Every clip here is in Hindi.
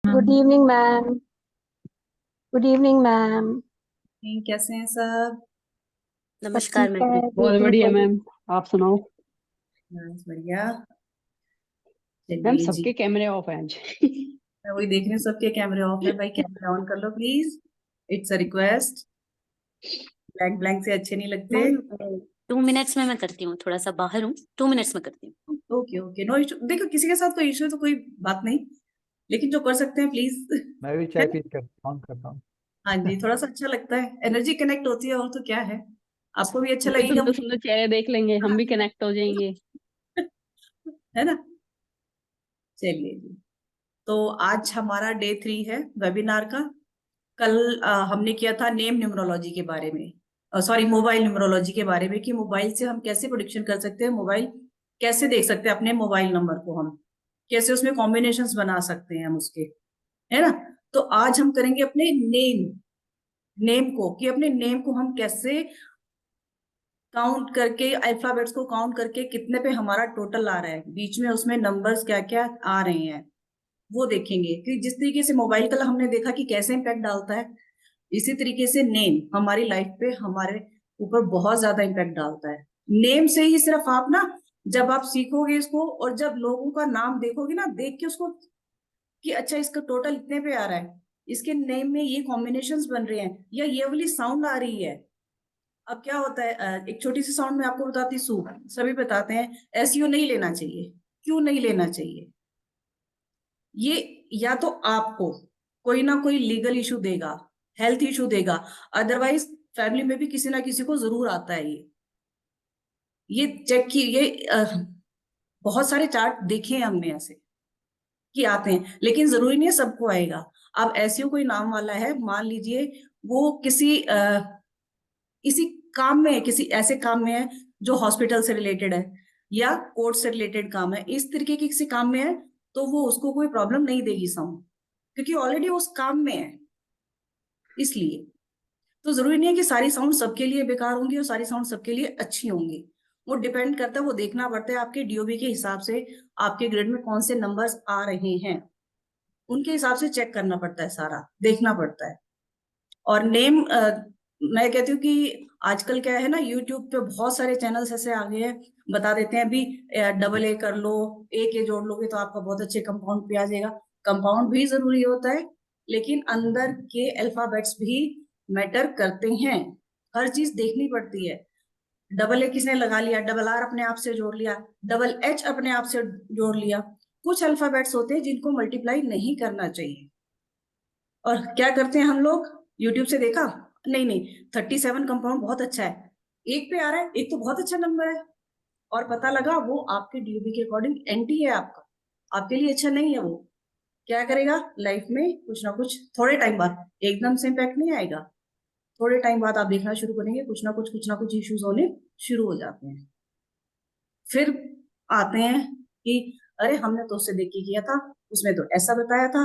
Good evening ma'am. Good evening ma'am. कैसे हैं सब? सब नमस्कार ठीक मैम। है, बहुत वेटिंग बढ़िया फॉर। मैम। आप सुनाओ। बस बढ़िया। मैम चलिए जी, सबके कैमरे ऑफ हैं आज। मैं वही देख रही हूँ, सबके कैमरे ऑफ है। भाई कैमरा ऑन कर लो please, it's a request. Blank blank से अच्छे नहीं लगते। मैम 2 मिनट्स में मैं करती हूँ, थोड़ा सा बाहर हूँ, 2 मिनट्स में करती हूँ। Okay okay, no issue. देखो किसी के साथ कोई इशू है तो कोई बात नहीं, लेकिन जो कर सकते हैं प्लीज। मैं भी है चाय ना? पी कर ऑन करता हूँ। हाँ जी, थोड़ा सा अच्छा लगता है, एनर्जी कनेक्ट होती है, और तो क्या है। आपको भी अच्छा इतने लगेगा सुंदर सुंदर चेहरे देख लेंगे, हम भी कनेक्ट हो जाएंगे। है ना? चलिए जी, तो आज हमारा डे 3 है वेबिनार का। कल हमने किया था नेम न्यूमरोलॉजी के बारे में, सॉरी मोबाइल न्यूमरोलॉजी के बारे में, कि मोबाइल से हम कैसे प्रोडिक्शन कर सकते हैं, मोबाइल कैसे देख सकते हैं अपने मोबाइल नंबर को, हम कैसे उसमें कॉम्बिनेशंस बना सकते हैं हम उसके, है ना? तो आज हम करेंगे अपने नेम नेम को, कि अपने नेम को हम कैसे काउंट करके, अल्फाबेट्स को काउंट करके कितने पे हमारा टोटल आ रहा है, बीच में उसमें नंबर्स क्या क्या आ रहे हैं, वो देखेंगे। कि जिस तरीके से मोबाइल कल हमने देखा कि कैसे इम्पैक्ट डालता है, इसी तरीके से नेम हमारी लाइफ पे, हमारे ऊपर बहुत ज्यादा इम्पैक्ट डालता है। नेम से ही सिर्फ आप ना, जब आप सीखोगे इसको और जब लोगों का नाम देखोगे ना, देख के उसको कि अच्छा इसका टोटल इतने पे आ रहा है, इसके नेम में ये कॉम्बिनेशंस बन रहे हैं, या ये वाली साउंड आ रही है। अब क्या होता है, एक छोटी सी साउंड में आपको बताती, सू सभी बताते हैं एसयू नहीं लेना चाहिए। क्यों नहीं लेना चाहिए? ये या तो आपको कोई ना कोई लीगल इशू देगा, हेल्थ इशू देगा, अदरवाइज फैमिली में भी किसी ना किसी को जरूर आता है ये चेक की, बहुत सारे चार्ट देखे हैं हमने ऐसे कि आते हैं, लेकिन जरूरी नहीं है सबको आएगा। अब ऐसे कोई नाम वाला है, मान लीजिए वो किसी इसी काम में है, किसी ऐसे काम में है जो हॉस्पिटल से रिलेटेड है, या कोर्ट से रिलेटेड काम है, इस तरीके के किसी काम में है, तो वो उसको कोई प्रॉब्लम नहीं देगी साउंड, क्योंकि ऑलरेडी उस काम में है। इसलिए तो जरूरी नहीं है कि सारी साउंड सबके लिए बेकार होंगी और सारी साउंड सबके लिए अच्छी होंगी। वो डिपेंड करता है, वो देखना पड़ता है आपके डीओबी के हिसाब से, आपके ग्रिड में कौन से नंबर्स आ रहे हैं, उनके हिसाब से चेक करना पड़ता है, सारा देखना पड़ता है। और नेम मैं कहती हूँ कि आजकल क्या है ना, यूट्यूब पे बहुत सारे चैनल्स ऐसे आ गए हैं, बता देते हैं अभी डबल ए कर लो, ए के जोड़ लोगे तो आपका बहुत अच्छे कंपाउंड पे आ जाएगा। कंपाउंड भी जरूरी होता है, लेकिन अंदर के अल्फाबेट्स भी मैटर करते हैं। हर चीज देखनी पड़ती है। डबल ए किसने लगा लिया, डबल आर अपने आप से जोड़ लिया, डबल एच अपने आप से जोड़ लिया। कुछ अल्फाबेट्स होते हैं जिनको मल्टीप्लाई नहीं करना चाहिए, और क्या करते हैं हम लोग, यूट्यूब से देखा, नहीं नहीं 37 कंपाउंड बहुत अच्छा है, एक पे आ रहा है, एक तो बहुत अच्छा नंबर है, और पता लगा वो आपके डीओबी के अकॉर्डिंग एंटी है आपका, आपके लिए अच्छा नहीं है वो। क्या करेगा लाइफ में, कुछ ना कुछ थोड़े टाइम बाद, एकदम से इम्पैक्ट नहीं आएगा, थोड़े टाइम बाद आप देखना शुरू करेंगे, कुछ ना कुछ इश्यूज होने शुरू हो जाते हैं। फिर आते हैं कि अरे हमने तो उससे देख के किया था, उसमें तो ऐसा बताया था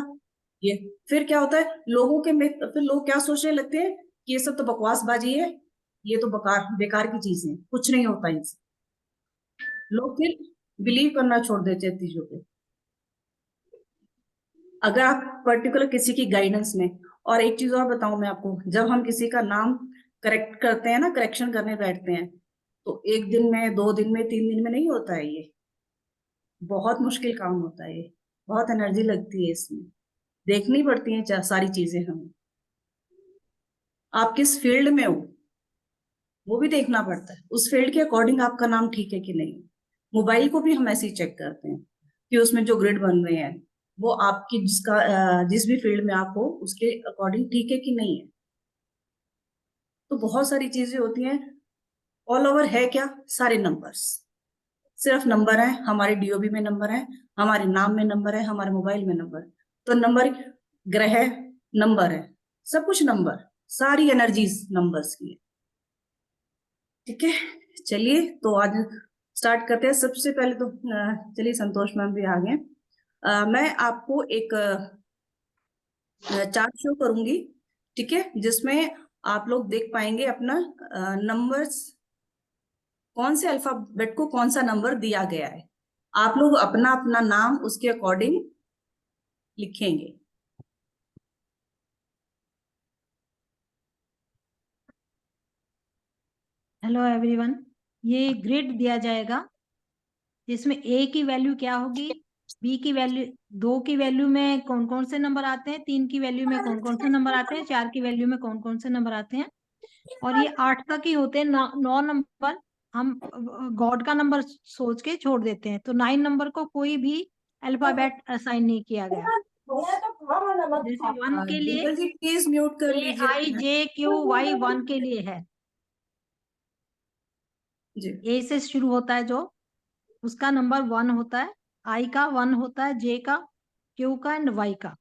ये। फिर क्या होता है लोगों के में, फिर लोग क्या सोचने लगते हैं कि ये सब तो बकवासबाजी है, ये तो बेकार बेकार की चीज है, कुछ नहीं होता इनसे। लोग फिर बिलीव करना छोड़ देते हैं चीजों पे। अगर आप पर्टिकुलर किसी की गाइडेंस में, और एक चीज और बताऊं मैं आपको, जब हम किसी का नाम करेक्ट करते हैं ना, करेक्शन करने बैठते हैं, तो एक दिन में, 2 दिन में, 3 दिन में नहीं होता है ये, बहुत मुश्किल काम होता है ये, बहुत एनर्जी लगती है इसमें, देखनी पड़ती है सारी चीजें हमें। आप किस फील्ड में हो वो भी देखना पड़ता है, उस फील्ड के अकॉर्डिंग आपका नाम ठीक है कि नहीं। मोबाइल को भी हम ऐसे ही चेक करते हैं कि उसमें जो ग्रिड बन रहे हैं वो आपकी जिस भी फील्ड में आप हो उसके अकॉर्डिंग ठीक है कि नहीं है। तो बहुत सारी चीजें होती हैं। ऑल ओवर है क्या, सारे नंबर्स, सिर्फ नंबर है, हमारे डीओबी में नंबर है, हमारे नाम में नंबर है, हमारे मोबाइल में नंबर। तो नंबर ग्रह नंबर है, सब कुछ नंबर, सारी एनर्जीज नंबर्स की है। ठीक है, चलिए तो आज स्टार्ट करते हैं। सबसे पहले तो चलिए, संतोष मैम भी आ गए। मैं आपको एक चार्ट शो करूंगी, ठीक है, जिसमें आप लोग देख पाएंगे अपना नंबर्स, कौन से अल्फाबेट को कौन सा नंबर दिया गया है। आप लोग अपना अपना नाम उसके अकॉर्डिंग लिखेंगे, हेलो एवरीवन, ये ग्रिड दिया जाएगा जिसमें ए की वैल्यू क्या होगी, बी की वैल्यू, 2 की वैल्यू में कौन कौन से नंबर आते हैं, 3 की वैल्यू में कौन कौन से नंबर आते हैं, 4 की वैल्यू में कौन कौन से नंबर आते हैं, और ये 8 तक ही होते हैं। 9 नंबर हम गॉड का नंबर सोच के छोड़ देते हैं, तो 9 नंबर को कोई भी अल्फाबेट असाइन नहीं किया गया। जैसे 1 के लिए डिम्पल जी प्लीज म्यूट कर ए लीजिए आई अपना। जे क्यू वाई 1 के लिए है। जी ए से शुरू होता है जो, उसका नंबर 1 होता है, आई का 1 होता है, जे का, क्यू का एंड वाई का।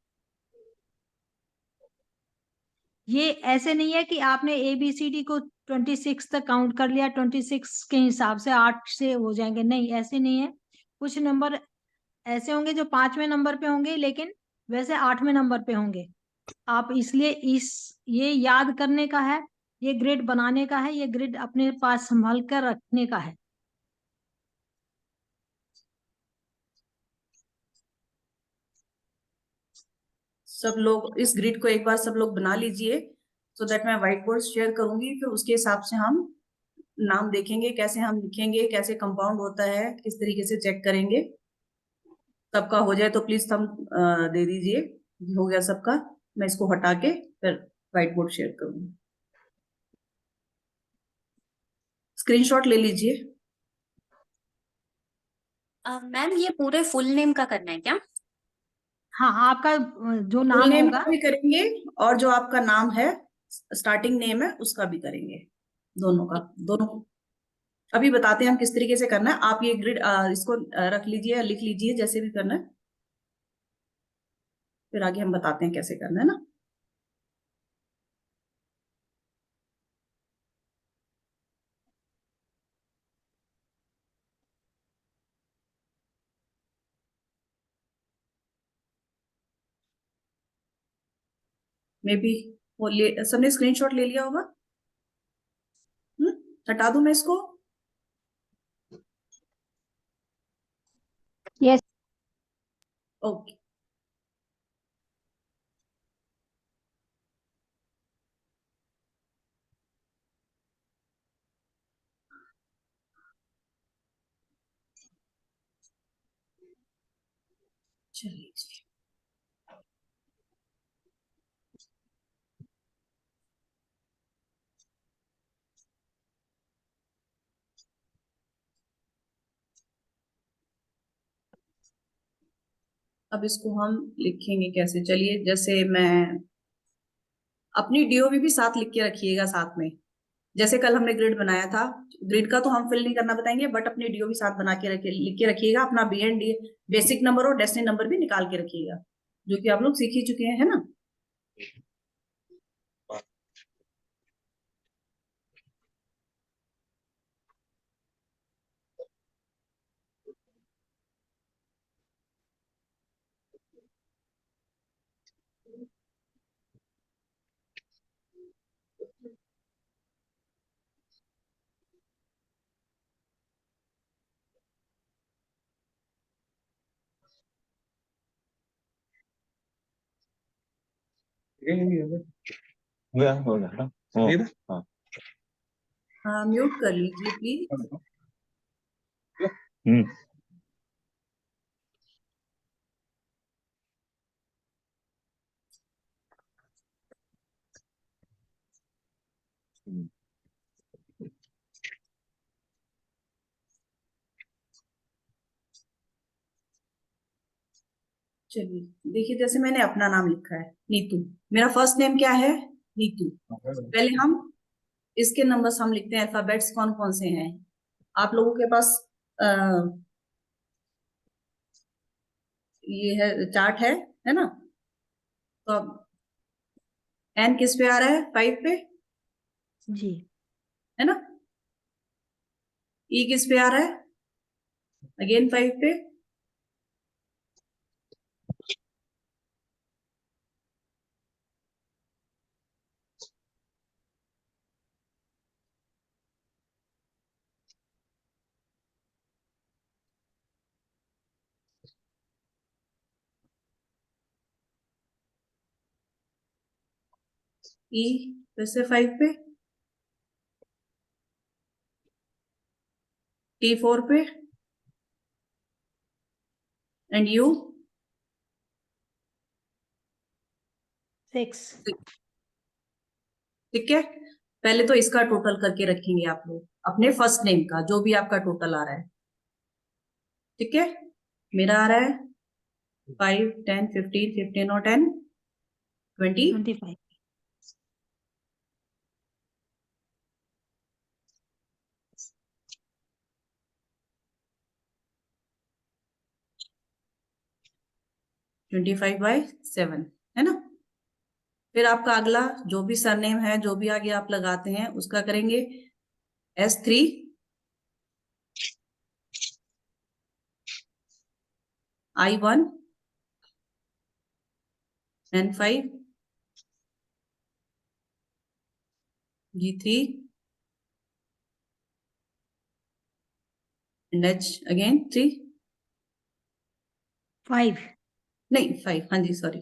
ये ऐसे नहीं है कि आपने ए बी सी डी को 26 तक काउंट कर लिया, 26 के हिसाब से 8 से हो जाएंगे, नहीं ऐसे नहीं है। कुछ नंबर ऐसे होंगे जो 5वें नंबर पे होंगे लेकिन वैसे 8वें नंबर पे होंगे। आप इसलिए इस ये याद करने का है, ये ग्रिड बनाने का है, ये ग्रिड अपने पास संभाल कर रखने का है। सब लोग इस ग्रिड को एक बार सब लोग बना लीजिए, सो दैट मैं व्हाइट बोर्ड शेयर करूंगी, फिर उसके हिसाब से हम नाम देखेंगे, कैसे हम लिखेंगे, कैसे कंपाउंड होता है, किस तरीके से चेक करेंगे। सबका हो जाए तो प्लीज थम दे दीजिए। हो गया सबका, मैं इसको हटा के फिर व्हाइट बोर्ड शेयर करूंगी। स्क्रीनशॉट ले लीजिए। मैम ये पूरे फुल नेम का करना है क्या? हाँ, आपका जो फुल नाम नेम होगा, का भी करेंगे और जो आपका नाम है, स्टार्टिंग नेम है, उसका भी करेंगे। दोनों का, दोनों अभी बताते हैं हम किस तरीके से करना है। आप ये ग्रिड इसको रख लीजिए या लिख लीजिए, जैसे भी करना है, फिर आगे हम बताते हैं कैसे करना है ना। मे बी वो सबने स्क्रीनशॉट ले लिया होगा। हटा दूं मैं इसको? यस। ओके। चलिए जी। अब इसको हम लिखेंगे कैसे, चलिए जैसे मैं अपनी डीओवी भी साथ लिख के रखिएगा साथ में। जैसे कल हमने ग्रिड बनाया था, ग्रिड का तो हम फिल नहीं करना बताएंगे, बट अपनी डीओवी साथ बना के रखिए, लिख के रखिएगा। अपना B and D basic number और डेस्टिनी नंबर भी निकाल के रखिएगा, जो कि आप लोग सीख ही चुके हैं, है ना। हाँ, म्यूट कर लीजिए प्लीज। चलिए देखिए, जैसे मैंने अपना नाम लिखा है नीतू, मेरा फर्स्ट नेम क्या है, नीतू। पहले हम इसके नंबर्स हम लिखते हैं, अल्फाबेट्स कौन कौन से हैं आप लोगों के पास। आ, ये है चार्ट है ना। तो अब एन किस पे आ रहा है, 5 पे, जी। है ना। ई किस पे आ रहा है, अगेन 5 पे। ई फिर से 5 पे। T4 पे, एंड यू 6। ठीक है, पहले तो इसका टोटल करके रखेंगे आप लोग, अपने फर्स्ट नेम का जो भी आपका टोटल आ रहा है। ठीक है, मेरा आ रहा है 5, 10, 15, 15 और 10, 20, 25। 25/7 है ना। फिर आपका अगला जो भी सरनेम है, जो भी आगे आप लगाते हैं उसका करेंगे S3, I1, N5, G3 and H again 3, 5। नहीं 5, हाँ जी सॉरी।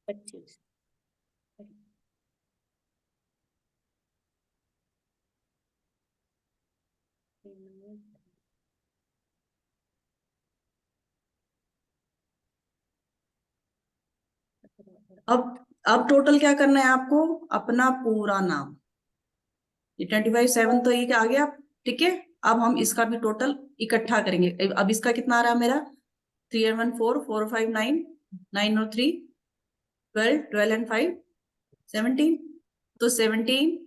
25। अब टोटल क्या करना है आपको, अपना पूरा नाम। ये 25/7 तो ये आ गया। ठीक है, अब हम इसका भी टोटल इकट्ठा करेंगे। अब इसका कितना आ रहा है मेरा, 3 and 1 4, 4 और 5 9, 9 और 3 12, 12 and 5 17, तो 17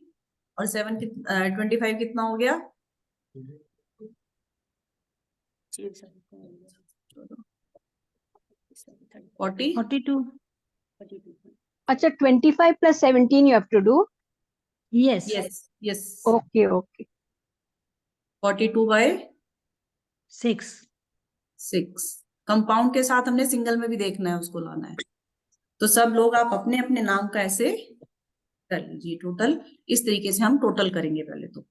और 7 25 कितना हो गया, 40। 42। अच्छा 25 plus 17 you have to do. Yes. Yes yes, Okay, okay. 42/6। 6। Compound के साथ हमने सिंगल में भी देखना है, उसको लाना है। तो सब लोग आप अपने अपने नाम का ऐसे कर लीजिए टोटल। इस तरीके से हम टोटल करेंगे पहले तो।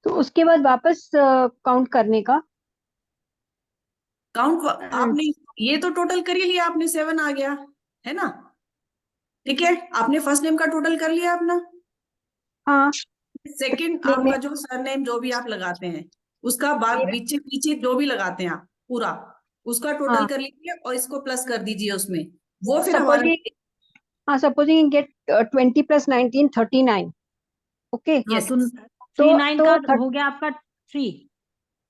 तो उसके बाद वापस काउंट करने का। काउंट आपने ये तो टोटल कर ही लिया आपने, 7 आ गया है ना। ठीक है, आपने फर्स्ट नेम का टोटल कर लिया अपना। हाँ। सेकंड नहीं, आपका जो सरनेम जो भी आप लगाते हैं उसका बाद मेरा- पीछे पीछे जो भी लगाते हैं आप पूरा उसका टोटल हाँ कर लीजिए और इसको प्लस कर दीजिए उसमें, वो फिर हमारा। सपोजिंग, हाँ सपोजिंग गेट 20 plus 19 39. ओके हाँ यस, तो तो 39 का तो हो गया आपका 3।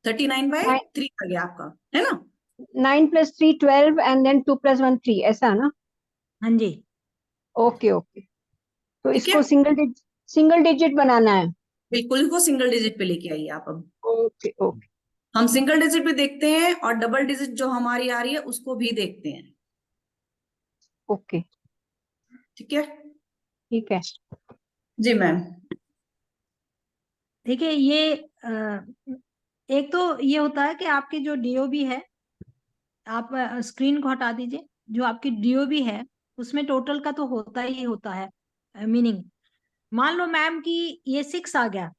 39/3 आ गया आपका, है ना। 9 plus 3 12 and then 2 plus 1 3, ऐसा ना। हाँ जी। ओके ओके, तो ठीक है, इसको सिंगल डिजिट बनाना है। बिल्कुल इसको सिंगल डिजिट पे लेके आइए आप। अब ओके ओके हम सिंगल डिजिट भी देखते हैं और डबल डिजिट जो हमारी आ रही है उसको भी देखते हैं। ओके, ठीक है ठीक है। जी मैम। देखिए ये एक तो ये होता है कि आपकी जो डीओबी है, आप स्क्रीन को हटा दीजिए। जो आपकी डीओबी है उसमें टोटल का तो होता ही होता है मीनिंग। मान लो मैम की ये 6 आ गया,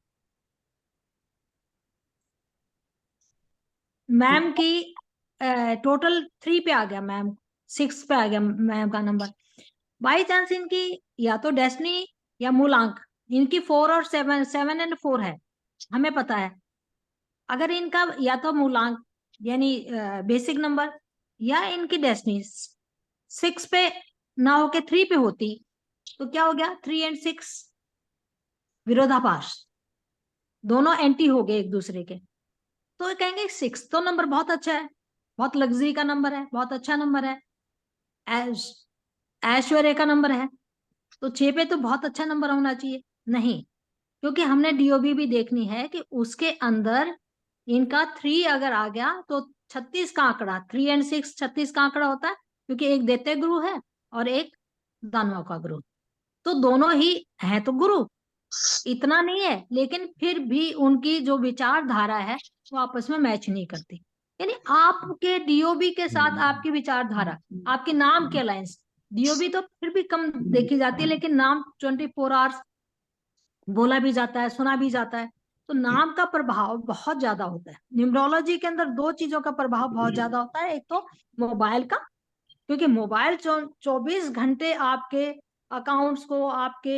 मैम की टोटल 3 पे आ गया, मैम 6 पे आ गया मैम का नंबर। बाई चांस इनकी या तो डेस्टिनी या मूलांक, इनकी 4 और 7, 7 एंड 4 है, हमें पता है। अगर इनका या तो मूलांक यानी बेसिक नंबर या इनकी डेस्टिनी 6 पे ना होके 3 पे होती तो क्या हो गया, 3 and 6 विरोधाभास, दोनों एंटी हो गए एक दूसरे के। तो कहेंगे 6 तो नंबर बहुत अच्छा है, बहुत लग्जरी का नंबर है, बहुत अच्छा नंबर है, ऐश्वर्य का नंबर है, तो 6 पे तो बहुत अच्छा नंबर होना चाहिए। नहीं, क्योंकि हमने डीओबी भी देखनी है कि उसके अंदर इनका 3 अगर आ गया तो 36 का आंकड़ा, 3 and 6 36 का आंकड़ा होता है, क्योंकि एक दैत्य गुरु है और एक दानवों का गुरु, तो दोनों ही है तो गुरु, इतना नहीं है, लेकिन फिर भी उनकी जो विचारधारा है वो आपस में मैच नहीं करती। यानी आपके डीओबी के साथ आपकी विचारधारा, आपके नाम के अलायंस, डीओबी तो फिर भी कम देखी जाती है, लेकिन नाम 24 आवर्स बोला भी जाता है, सुना भी जाता है, तो नाम का प्रभाव बहुत ज्यादा होता है। न्यूमरोलॉजी के अंदर 2 चीजों का प्रभाव बहुत ज्यादा होता है। एक तो मोबाइल का, क्योंकि मोबाइल 24 घंटे आपके अकाउंट्स को, आपके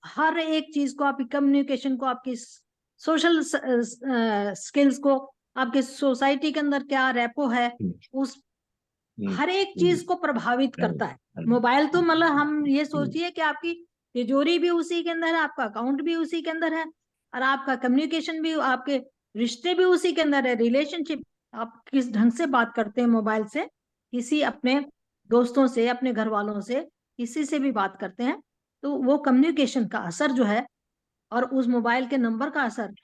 हर एक चीज को, आपकी कम्युनिकेशन को, आपकी सोशल स्किल्स को, आपके सोसाइटी के अंदर क्या रेपो है, उस हर एक चीज को प्रभावित करता है मोबाइल। तो मतलब हम ये सोचिए कि आपकी तिजोरी भी उसी के अंदर है, आपका अकाउंट भी उसी के अंदर है, और आपका कम्युनिकेशन भी, आपके रिश्ते भी उसी के अंदर है। रिलेशनशिप, आप किस ढंग से बात करते हैं मोबाइल से, किसी अपने दोस्तों से, अपने घर वालों से, किसी से भी बात करते हैं, तो वो कम्युनिकेशन का असर जो है, और उस मोबाइल के नंबर का असर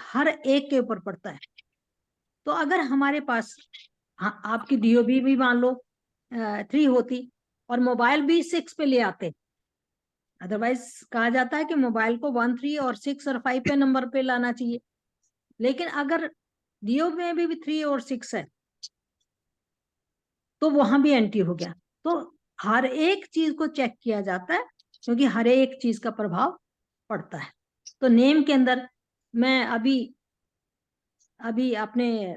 हर एक के ऊपर पड़ता है। तो अगर हमारे पास, हाँ, आपकी डीओबी भी मान लो 3 होती और मोबाइल भी 6 पे ले आते, अदरवाइज कहा जाता है कि मोबाइल को 1, 3 और 6 और 5 पे नंबर पे लाना चाहिए। लेकिन अगर डीओ में भी 3 और 6 है तो वहां भी एंटी हो गया। तो हर एक चीज को चेक किया जाता है, क्योंकि हर एक चीज का प्रभाव पड़ता है। तो नेम के अंदर मैं अभी आपने,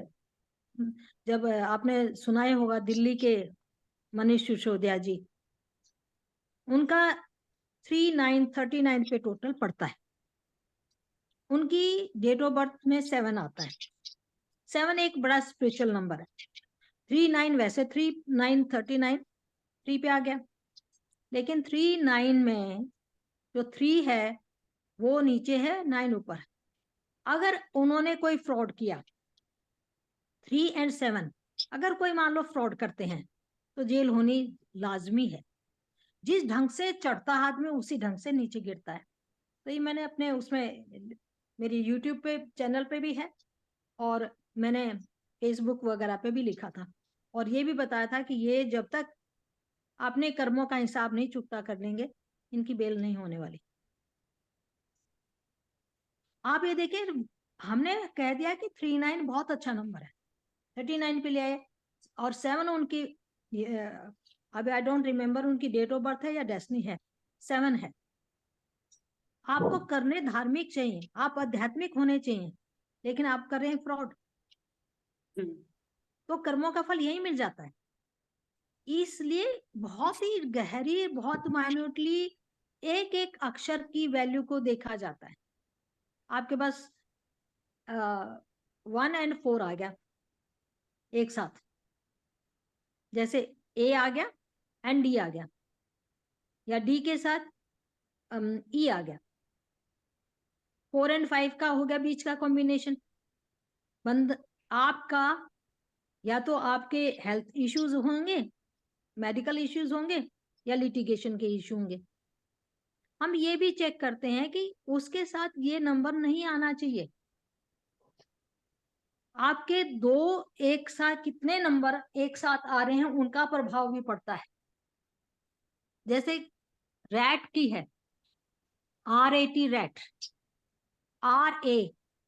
जब आपने सुना ही होगा दिल्ली के मनीष सिसोदिया जी, उनका 3939 पे टोटल पड़ता है। उनकी डेट ऑफ बर्थ में 7 आता है। 7 एक बड़ा स्पेशल नंबर है। 39 वैसे 3939 3 पे आ गया, लेकिन 39 में जो 3 है वो नीचे है, 9 ऊपर। अगर उन्होंने कोई फ्रॉड किया, 3 और 7 अगर कोई मान लो फ्रॉड करते हैं, तो जेल होनी लाजमी है। जिस ढंग से चढ़ता हाथ में उसी ढंग से नीचे गिरता है। तो ये मैंने अपने उसमें, मेरी यूट्यूब पे चैनल पे भी है, और मैंने फेसबुक वगैरह पे भी लिखा था, और ये भी बताया था कि ये जब तक अपने कर्मों का हिसाब नहीं चुकता कर लेंगे, इनकी बेल नहीं होने वाली। आप ये देखिए, हमने कह दिया कि 39 बहुत अच्छा नंबर है, 39 पे ले आए, और 7 उनकी, अभी आई डोंट रिमेम्बर उनकी डेट ऑफ बर्थ है या डेस्टिनी है, 7 है। आपको करने धार्मिक चाहिए, आप आध्यात्मिक होने चाहिए, लेकिन आप कर रहे हैं फ्रॉड, तो कर्मों का फल यही मिल जाता है। इसलिए बहुत ही गहरी, बहुत माइन्यूटली एक एक अक्षर की वैल्यू को देखा जाता है। आपके पास 1 और 4 आ गया एक साथ, जैसे ए आ गया एंड डी आ गया, या डी के साथ ई आ गया, 4 और 5 का हो गया बीच का कॉम्बिनेशन। बंद आपका, या तो आपके हेल्थ इश्यूज होंगे, मेडिकल इश्यूज होंगे, या लिटिगेशन के इश्यू होंगे। हम ये भी चेक करते हैं कि उसके साथ ये नंबर नहीं आना चाहिए। आपके दो एक साथ कितने नंबर एक साथ आ रहे हैं उनका प्रभाव भी पड़ता है। जैसे रैट की है, RAT रैट, RA,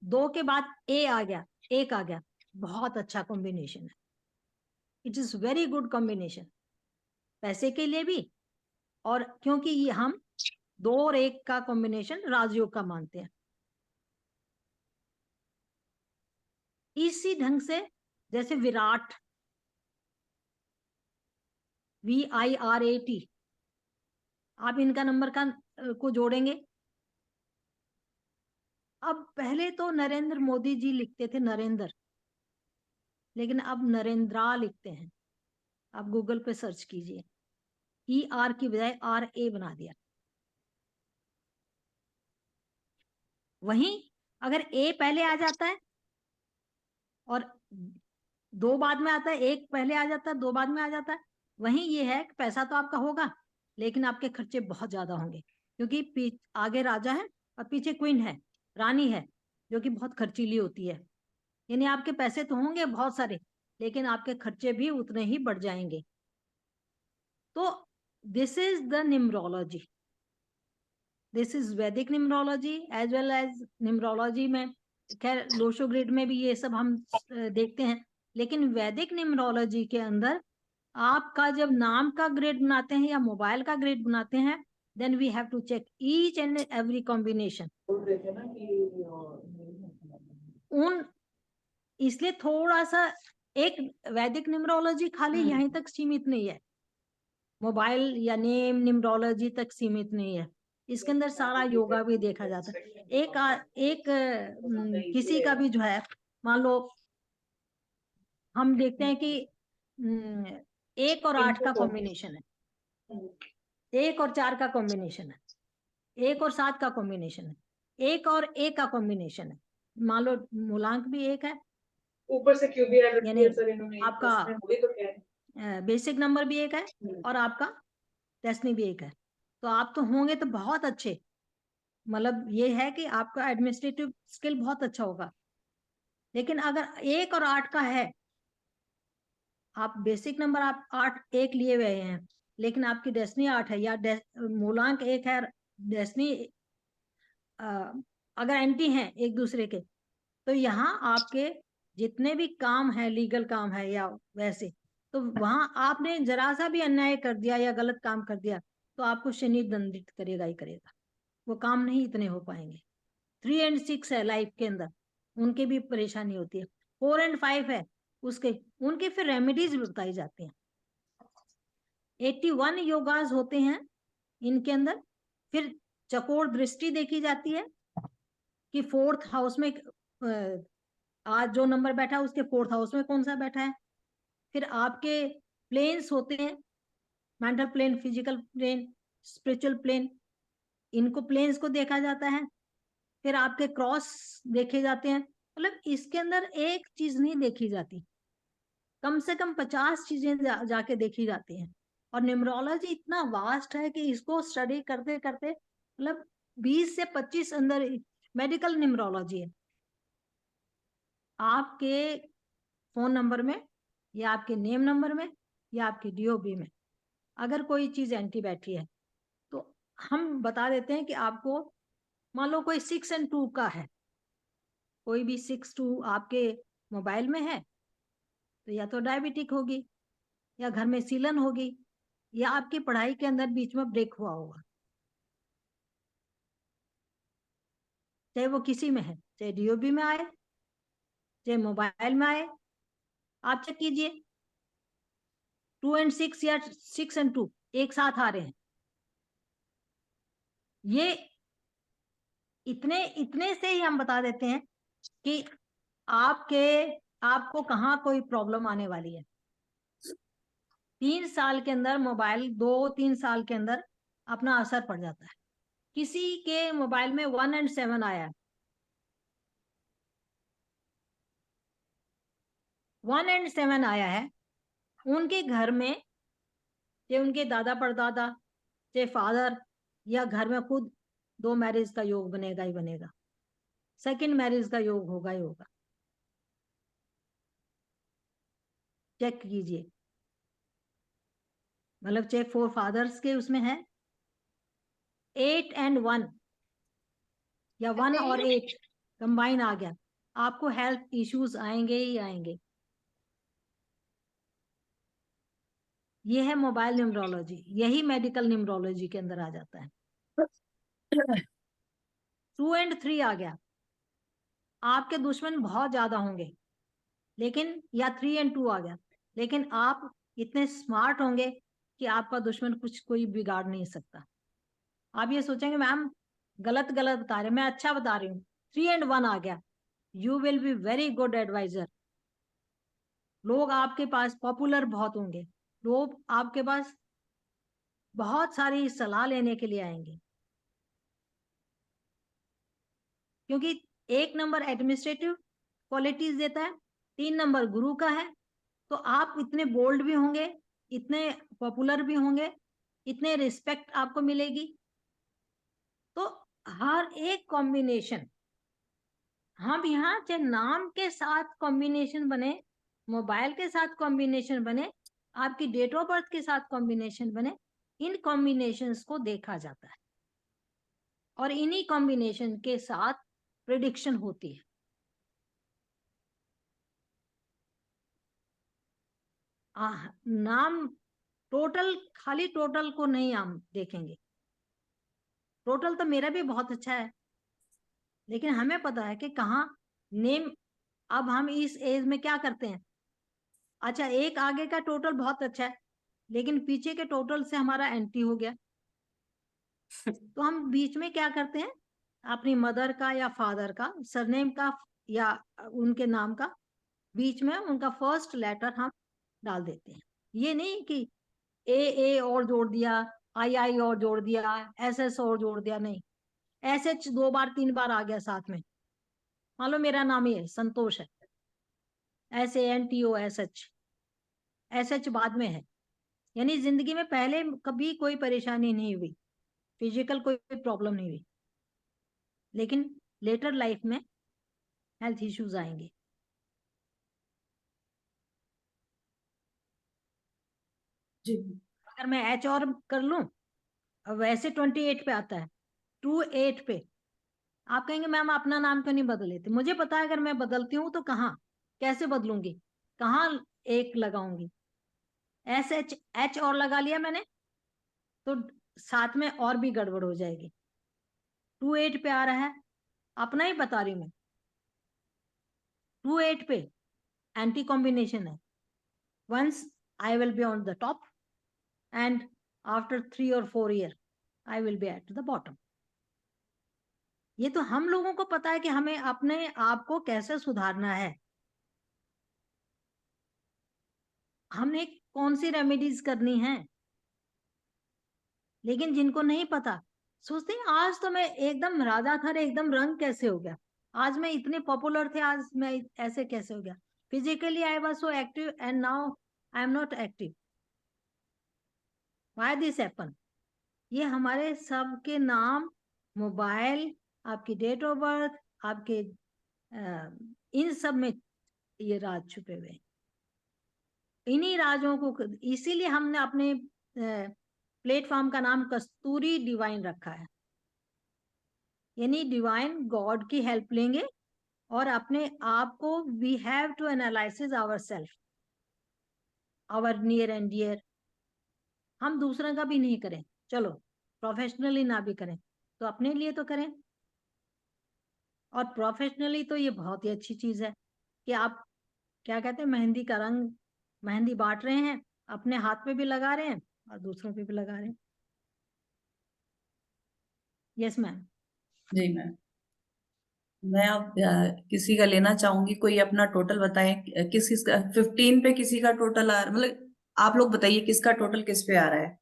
2 के बाद ए आ गया, एक आ गया, बहुत अच्छा कॉम्बिनेशन है। It is very good combination पैसे के लिए भी, और क्योंकि ये हम 2 और 1 का कॉम्बिनेशन राजयोग का मानते हैं। इसी ढंग से जैसे विराट, VIRAT, आप इनका नंबर का को जोड़ेंगे। अब पहले तो नरेंद्र मोदी जी लिखते थे नरेंद्र, लेकिन अब नरेंद्रा लिखते हैं। आप गूगल पे सर्च कीजिए, ER की बजाय RA बना दिया। वहीं अगर ए पहले आ जाता है और 2 बाद में आता है, 1 पहले आ जाता है, 2 बाद में आ जाता है, वहीं ये है कि पैसा तो आपका होगा, लेकिन आपके खर्चे बहुत ज्यादा होंगे, क्योंकि आगे राजा है और पीछे क्वीन है, रानी है, जो कि बहुत खर्चीली होती है। यानी आपके पैसे तो होंगे बहुत सारे, लेकिन आपके खर्चे भी उतने ही बढ़ जाएंगे। तो this is the numerology, this is Vedic numerology as well as numerology में, खैर लोशो ग्रिड में भी ये सब हम देखते हैं, लेकिन वैदिक न्यूमरोलॉजी के अंदर आपका जब नाम का ग्रेड बनाते हैं या मोबाइल का ग्रेड बनाते हैं, then we have to check each and every combination. उन इसलिए थोड़ा सा, एक वैदिक न्यूमरोलॉजी खाली यहीं तक सीमित नहीं है, मोबाइल या नेम न्यूमरोलॉजी तक सीमित नहीं है, इसके अंदर सारा योगा भी देखा जाता है। किसी का भी जो है, मान लो हम देखते हैं कि 1 और 8 का कॉम्बिनेशन है, 1 और 4 का कॉम्बिनेशन है, 1 और 7 का कॉम्बिनेशन है, 1 और 1 का कॉम्बिनेशन है, मान लो मूलांक भी 1 है, ऊपर से क्यों भी एरर यानी किया सर इन्होंने, आपका इसमें हुई तो क्या है? बेसिक नंबर भी 1 है और आपका डेस्टिनी भी 1 है, तो आप तो होंगे तो बहुत अच्छे, मतलब ये है कि आपका एडमिनिस्ट्रेटिव स्किल बहुत अच्छा होगा। लेकिन अगर 1 और 8 का है, आप बेसिक नंबर आप 8 1 लिए हुए हैं, लेकिन आपकी डेस्टिनी 8 है, या मूलांक 1 है, डेस्टिनी अगर एंटी हैं एक दूसरे के, तो यहाँ आपके जितने भी काम है, लीगल काम है या वैसे, तो वहां आपने जरा सा भी अन्याय कर दिया या गलत काम कर दिया तो आपको शनि दंडित करेगा ही करेगा, वो काम नहीं इतने हो पाएंगे। 3 और 6 है लाइफ के अंदर, उनके भी परेशानी होती है। 4 और 5 है उसके, उनके फिर रेमेडीज भी बताई जाती हैं। 81 योगाज होते हैं इनके अंदर। फिर चकोर दृष्टि देखी जाती है कि 4th हाउस में आज जो नंबर बैठा है उसके 4th हाउस में कौन सा बैठा है। फिर आपके प्लेन्स होते हैं, mental plane, physical plane, spiritual plane, इनको प्लेन्स को देखा जाता है। फिर आपके क्रॉस देखे जाते हैं, मतलब इसके अंदर एक चीज नहीं देखी जाती, कम से कम 50 चीजें जाके देखी जाती हैं। और न्यूमरोलॉजी इतना वास्ट है कि इसको स्टडी करते करते मतलब 20 से 25 अंदर मेडिकल न्यूमरोलॉजी है। आपके फोन नंबर में या आपके नेम नंबर में या आपकी डीओबी में अगर कोई चीज एंटी बैठी है तो हम बता देते हैं कि आपको, मान लो कोई 6 और 2 का है, कोई भी 6 2 आपके मोबाइल में है तो या तो डायबिटिक होगी, या घर में सीलन होगी, या आपकी पढ़ाई के अंदर बीच में ब्रेक हुआ होगा, चाहे वो किसी में है, चाहे डीओबी में आए चाहे मोबाइल में आए। आप चेक कीजिए 2 और 6 या 6 और 2 एक साथ आ रहे हैं, ये इतने इतने से ही हम बता देते हैं कि आपको कहाँ कोई प्रॉब्लम आने वाली है। 3 साल के अंदर मोबाइल, 2-3 साल के अंदर अपना असर पड़ जाता है। किसी के मोबाइल में 1 और 7 आया है, 1 और 7 आया है, उनके घर में चाहे उनके दादा परदादा, चाहे फादर, या घर में खुद 2 मैरिज का योग बनेगा ही बनेगा, सेकंड मैरिज का योग होगा ही होगा। चेक कीजिए, मतलब चाहे 4 फादर्स के उसमें है, 8 और 1 या 1 और 8 कंबाइन आ गया, आपको हेल्थ इश्यूज आएंगे ही आएंगे। ये है मोबाइल न्यूमरोलॉजी, यही मेडिकल न्यूमरोलॉजी के अंदर आ जाता है। 2 और 3 आ गया, आपके दुश्मन बहुत ज्यादा होंगे, लेकिन या 3 और 2 आ गया, लेकिन आप इतने स्मार्ट होंगे कि आपका दुश्मन कुछ कोई बिगाड़ नहीं सकता। आप ये सोचेंगे मैम गलत गलत बता रहे, मैं अच्छा बता रही हूँ। 3 और 1 आ गया, you will be very good advisor. लोग आपके पास पॉपुलर बहुत होंगे, लोग आपके पास बहुत सारी सलाह लेने के लिए आएंगे, क्योंकि 1 नंबर एडमिनिस्ट्रेटिव क्वालिटीज देता है, 3 नंबर गुरु का है, तो आप इतने बोल्ड भी होंगे, इतने पॉपुलर भी होंगे, इतने रिस्पेक्ट आपको मिलेगी। तो हर एक कॉम्बिनेशन, हम यहाँ चाहे नाम के साथ कॉम्बिनेशन बने, मोबाइल के साथ कॉम्बिनेशन बने, आपकी डेट ऑफ बर्थ के साथ कॉम्बिनेशन बने, इन कॉम्बिनेशंस को देखा जाता है और इन्हीं कॉम्बिनेशन के साथ प्रिडिक्शन होती है। नाम टोटल, खाली टोटल को नहीं हम देखेंगे, टोटल तो मेरा भी बहुत अच्छा है, लेकिन हमें पता है कि कहाँ नेम। अब हम इस एज में क्या करते हैं, अच्छा एक आगे का टोटल बहुत अच्छा है, लेकिन पीछे के टोटल से हमारा एंटी हो गया। तो हम बीच में क्या करते हैं, अपनी मदर का या फादर का सरनेम का या उनके नाम का बीच में उनका फर्स्ट लेटर हम डाल देते हैं। ये नहीं कि ए और जोड़ दिया, आई और जोड़ दिया, एस और जोड़ दिया, नहीं। एस 2 बार 3 बार आ गया साथ में, मान लो मेरा नाम ही है संतोष है, SANTOSH बाद में है, यानी जिंदगी में पहले कभी कोई परेशानी नहीं हुई, फिजिकल कोई प्रॉब्लम नहीं हुई, लेकिन लेटर लाइफ में हेल्थ इश्यूज आएंगे। जी अगर मैं H और कर लूं, वैसे 28 पे आता है, 28 पे आप कहेंगे मैम अपना नाम क्यों नहीं बदल लेते? मुझे पता है अगर मैं बदलती हूँ तो कहाँ कैसे बदलूंगी, कहाँ एक लगाऊंगी। H और लगा लिया मैंने तो साथ में और भी गड़बड़ हो जाएगी। 28 पे आ रहा है, अपना ही बता रही हूँ मैं, 28 पे एंटी कॉम्बिनेशन है। Once I will be on the top and after 3 or 4 years I will be at the bottom. ये तो हम लोगों को पता है कि हमें अपने आप को कैसे सुधारना है, हमने कौन सी रेमेडीज करनी है। लेकिन जिनको नहीं पता सोचते हैं आज तो मैं एकदम राजा था, एकदम रंग कैसे हो गया, आज मैं इतने पॉपुलर थे, आज मैं ऐसे कैसे हो गया। Physically I was so active and now I am not active, why this happen? ये हमारे सबके नाम, मोबाइल, आपकी डेट ऑफ बर्थ, आपके इन सब में ये राज छुपे हुए हैं। इन्हीं राजों को, इसीलिए हमने अपने प्लेटफॉर्म का नाम कस्तूरी डिवाइन रखा है, यानी डिवाइन गॉड की हेल्प लेंगे और अपने आप को we have to analysis our self, our near and dear. हम दूसरे का भी नहीं करें, चलो प्रोफेशनली ना भी करें तो अपने लिए तो करें। और प्रोफेशनली तो ये बहुत ही अच्छी चीज है कि आप क्या कहते हैं, मेहंदी का रंग, मेहंदी बांट रहे हैं, अपने हाथ पे भी लगा रहे हैं और दूसरों पे भी लगा रहे हैं। Yes ma'am. जी मैम, मैं अब किसी का लेना चाहूंगी, कोई अपना टोटल बताएं। किस किस का 15 पे किसी का टोटल आ रहा, मतलब आप लोग बताइए किसका टोटल किस पे आ रहा है।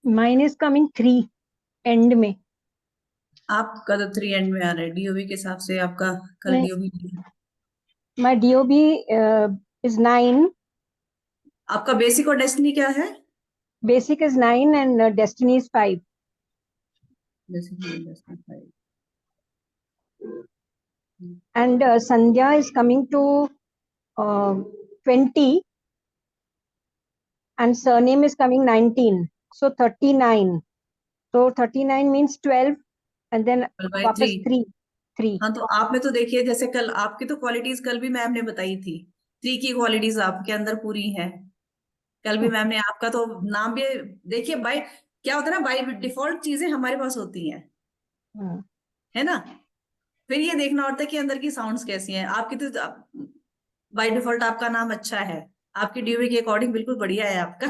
Mine is coming 3 end में। आपका तो 3 एंड में आ रहा है, डीओबी के हिसाब से आपका कल नहीं, डीओबी my DOB is 9, आपका बेसिक और डेस्टिनी क्या है? basic is 9 and destiny is 5. Basic And Sandhya is coming to 20 and surname is coming 19. So 39. So 39 means 12 and then bye वापस 3। 3. हाँ, तो आप में तो देखिए जैसे कल आपकी तो क्वालिटीज कल भी मैम ने बताई थी, 3 की क्वालिटीज आपके अंदर पूरी है। कल भी मैम ने आपका तो नाम भी देखिए, बाय क्या होता है ना, बाय डिफॉल्ट चीजें हमारे पास होती हैं, है ना। फिर ये देखना होता है कि अंदर की साउंड्स कैसी हैं। आपकी तो बाय डिफॉल्ट आपका नाम अच्छा है, आपकी ड्यूबी के अकॉर्डिंग बिल्कुल बढ़िया है आपका।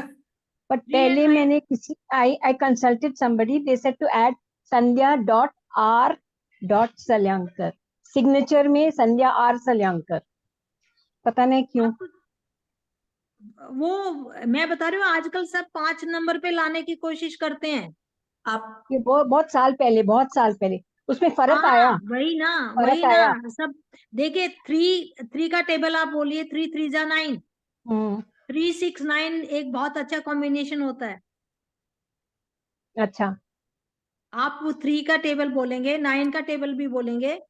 But पहले मैंने किसी I consulted somebody, they said to add Sandhya.R.Salyankar. Signature में Sandhya R. Salyankar. पता नहीं क्यों। वो मैं बता रही हूँ आजकल सब 5 नंबर पे लाने की कोशिश करते हैं। आप ये बहुत साल पहले उसमें फर्क आया। हाँ वही फर्क ना आया। सब देखिए। 3 का टेबल आप बोलिए, 3 3 जा 9, 3 6 9 एक बहुत अच्छा कॉम्बिनेशन होता है। अच्छा। आप वो 3 का टेबल बोलेंगे, 9 का टेबल भी बोलेंगे,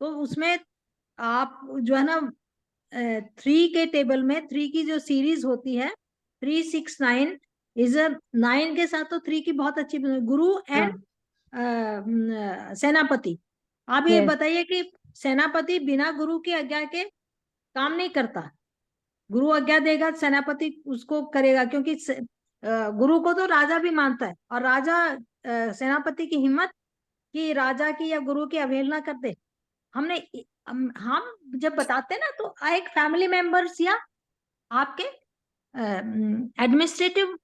तो उसमें आप जो है ना 3 के टेबल में 3 की जो सीरीज होती है 3 6 9 इज 9 के साथ तो 3 की बहुत अच्छी गुरु एंड सेनापति। आप ये Yes. बताइए कि सेनापति बिना गुरु की आज्ञा के काम नहीं करता, गुरु आज्ञा देगा सेनापति उसको करेगा, क्योंकि गुरु को तो राजा भी मानता है और राजा सेनापति की हिम्मत कि राजा की या गुरु की अवहेलना कर दे। हम जब बताते हैं ना तो एक फैमिली मेंबर्स या आपके एडमिनिस्ट्रेटिव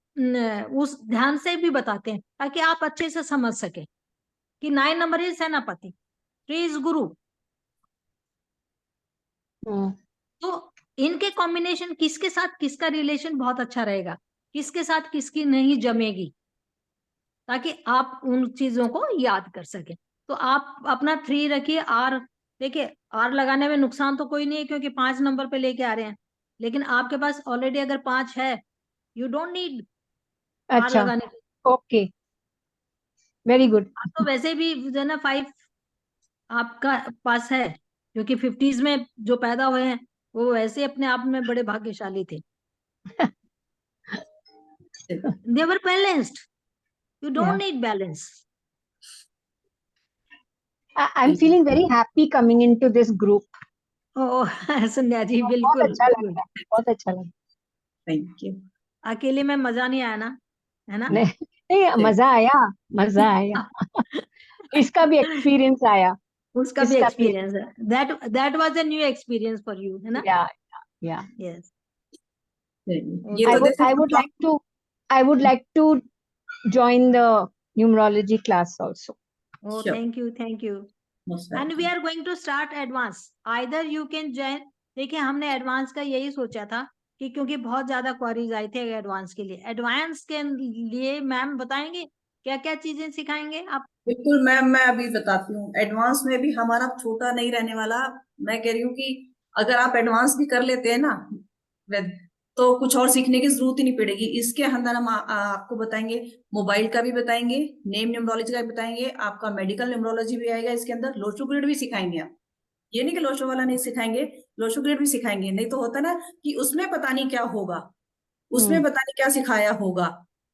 उस ध्यान से भी बताते हैं ताकि आप अच्छे से समझ सके कि 9 नंबर इज सेनापति, 3 इज गुरु। तो इनके कॉम्बिनेशन किसके साथ किसका रिलेशन बहुत अच्छा रहेगा, किसके साथ किसकी नहीं जमेगी, ताकि आप उन चीजों को याद कर सके। तो आप अपना 3 रखिए। आर देखिए, आर लगाने में नुकसान तो कोई नहीं है क्योंकि 5 नंबर पे लेके आ रहे हैं, लेकिन आपके पास ऑलरेडी अगर 5 है, यू डोंट नीड आर अच्छा, लगाने की। Okay, very good. आप तो वैसे भी जो है ना 5 आपका पास है, क्योंकि 50s में जो पैदा हुए हैं वो वैसे अपने आप में बड़े भाग्यशाली थे। They were balanced, you don't Yeah. Need balance. I'm feeling very happy coming into this group. Oh Sandhya ji, बहुत बिल्कुल अच्छा लग बिल्कुल। रहा है, बहुत अच्छा लग थैंक यू। अकेले में मजा नहीं आया ना, है ना? रहा है। नहीं, मजा आया, मजा आया। इसका भी एक्सपीरियंस आया, उसका भी इसका भी। एक्सपीरियंस है। That was a new experience for you, है ना? या यस। ये I तो would जैसे I would like to I would like to join the numerology class also. Oh, Sure. thank you. most And we welcome. are going to start advance. Either you can join. देखिए, हमने एडवांस का यही सोचा था कि क्योंकि बहुत ज्यादा क्वारीज आई थे एडवांस के लिए। एडवांस के लिए मैम बताएंगे क्या क्या चीजें सिखाएंगे आप? बिल्कुल मैम, मैं अभी बताती हूँ। एडवांस में भी हमारा छोटा नहीं रहने वाला। मैं कह रही हूँ कि अगर आप एडवांस भी कर लेते हैं ना तो कुछ और सीखने की जरूरत ही नहीं पड़ेगी। इसके अंदर हम आपको बताएंगे, मोबाइल का भी बताएंगे, नेम न्यूमरोलॉजी का भी बताएंगे, आपका मेडिकल न्यूमरोलॉजी भी आएगा इसके अंदर, लोशो ग्रेड भी सिखाएंगे। आप ये नहीं कि लोशो वाला नहीं सिखाएंगे, लोशो ग्रेड भी सिखाएंगे। नहीं तो होता ना कि उसमें पता नहीं क्या होगा, उसमें पता नहीं क्या सिखाया होगा,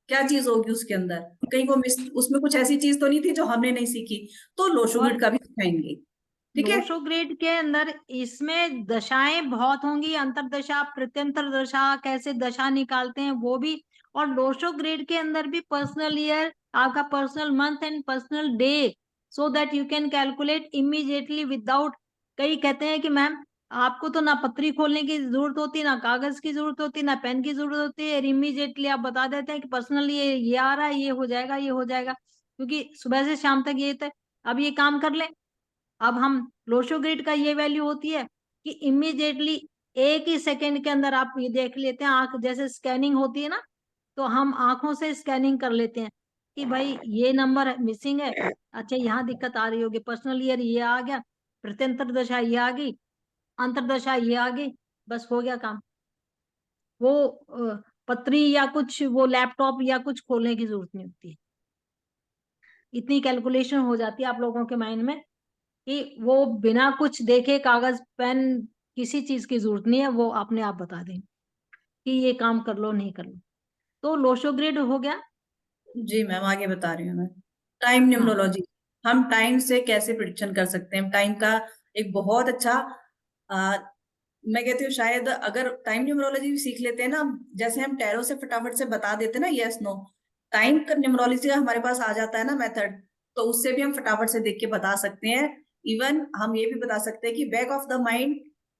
क्या चीज होगी उसके अंदर, कहीं वो उसमें कुछ ऐसी चीज तो नहीं थी जो हमने नहीं सीखी। तो लोशो ग्रिड और का भी सिखाएंगे, ठीक है? लोशो ग्रेड के अंदर इसमें दशाएं बहुत होंगी, अंतरदशा, प्रत्यंतर दशा, कैसे दशा निकालते हैं वो भी। और लोशो ग्रेड के अंदर भी पर्सनल ईयर, आपका personal month and personal day, so that you can calculate immediately without. कई कहते हैं कि मैम आपको तो ना पत्री खोलने की जरूरत होती, ना कागज की जरूरत होती, ना पेन की जरूरत होती है, इमीडिएटली आप बता देते हैं कि पर्सनल ये आ रहा है, ये हो जाएगा, ये हो जाएगा, क्योंकि सुबह से शाम तक ये तक अब ये काम कर ले। अब हम लोशो ग्रिड का ये वैल्यू होती है कि इमीडिएटली एक ही सेकंड के अंदर आप ये देख लेते हैं, आंख जैसे स्कैनिंग होती है ना, तो हम आंखों से स्कैनिंग कर लेते हैं कि भाई ये नंबर मिसिंग है, अच्छा यहाँ दिक्कत आ रही होगी, पर्सनल ईयर ये आ गया, प्रत्यंतर दशा ये आ गई, अंतरदशा ये आ गई, बस हो गया काम। वो पत्री या कुछ वो लैपटॉप या कुछ खोलने की जरूरत नहीं होती है। इतनी कैलकुलेशन हो जाती है आप लोगों के माइंड में कि वो बिना कुछ देखे, कागज पेन किसी चीज की जरूरत नहीं है, वो अपने आप बता देंगे कि ये काम कर लो नहीं कर लो। तो लोशो ग्रिड हो गया। जी मैम, आगे बता रही हूँ मैं। टाइम हाँ, न्यूमरोलॉजी, हम टाइम से कैसे प्रिडिक्शन कर सकते हैं। टाइम का एक बहुत अच्छा मैं कहती हूँ, शायद अगर टाइम न्यूमरोलॉजी भी सीख लेते हैं ना, जैसे हम टैरो से फटाफट से बता देते हैं ना यस नो, टाइम का न्यूमरोलॉजी का हमारे पास आ जाता है ना मेथड, तो उससे भी हम फटाफट से देख के बता सकते हैं। इवन हम ये भी बता सकते हैं कि बैक ऑफ द माइंड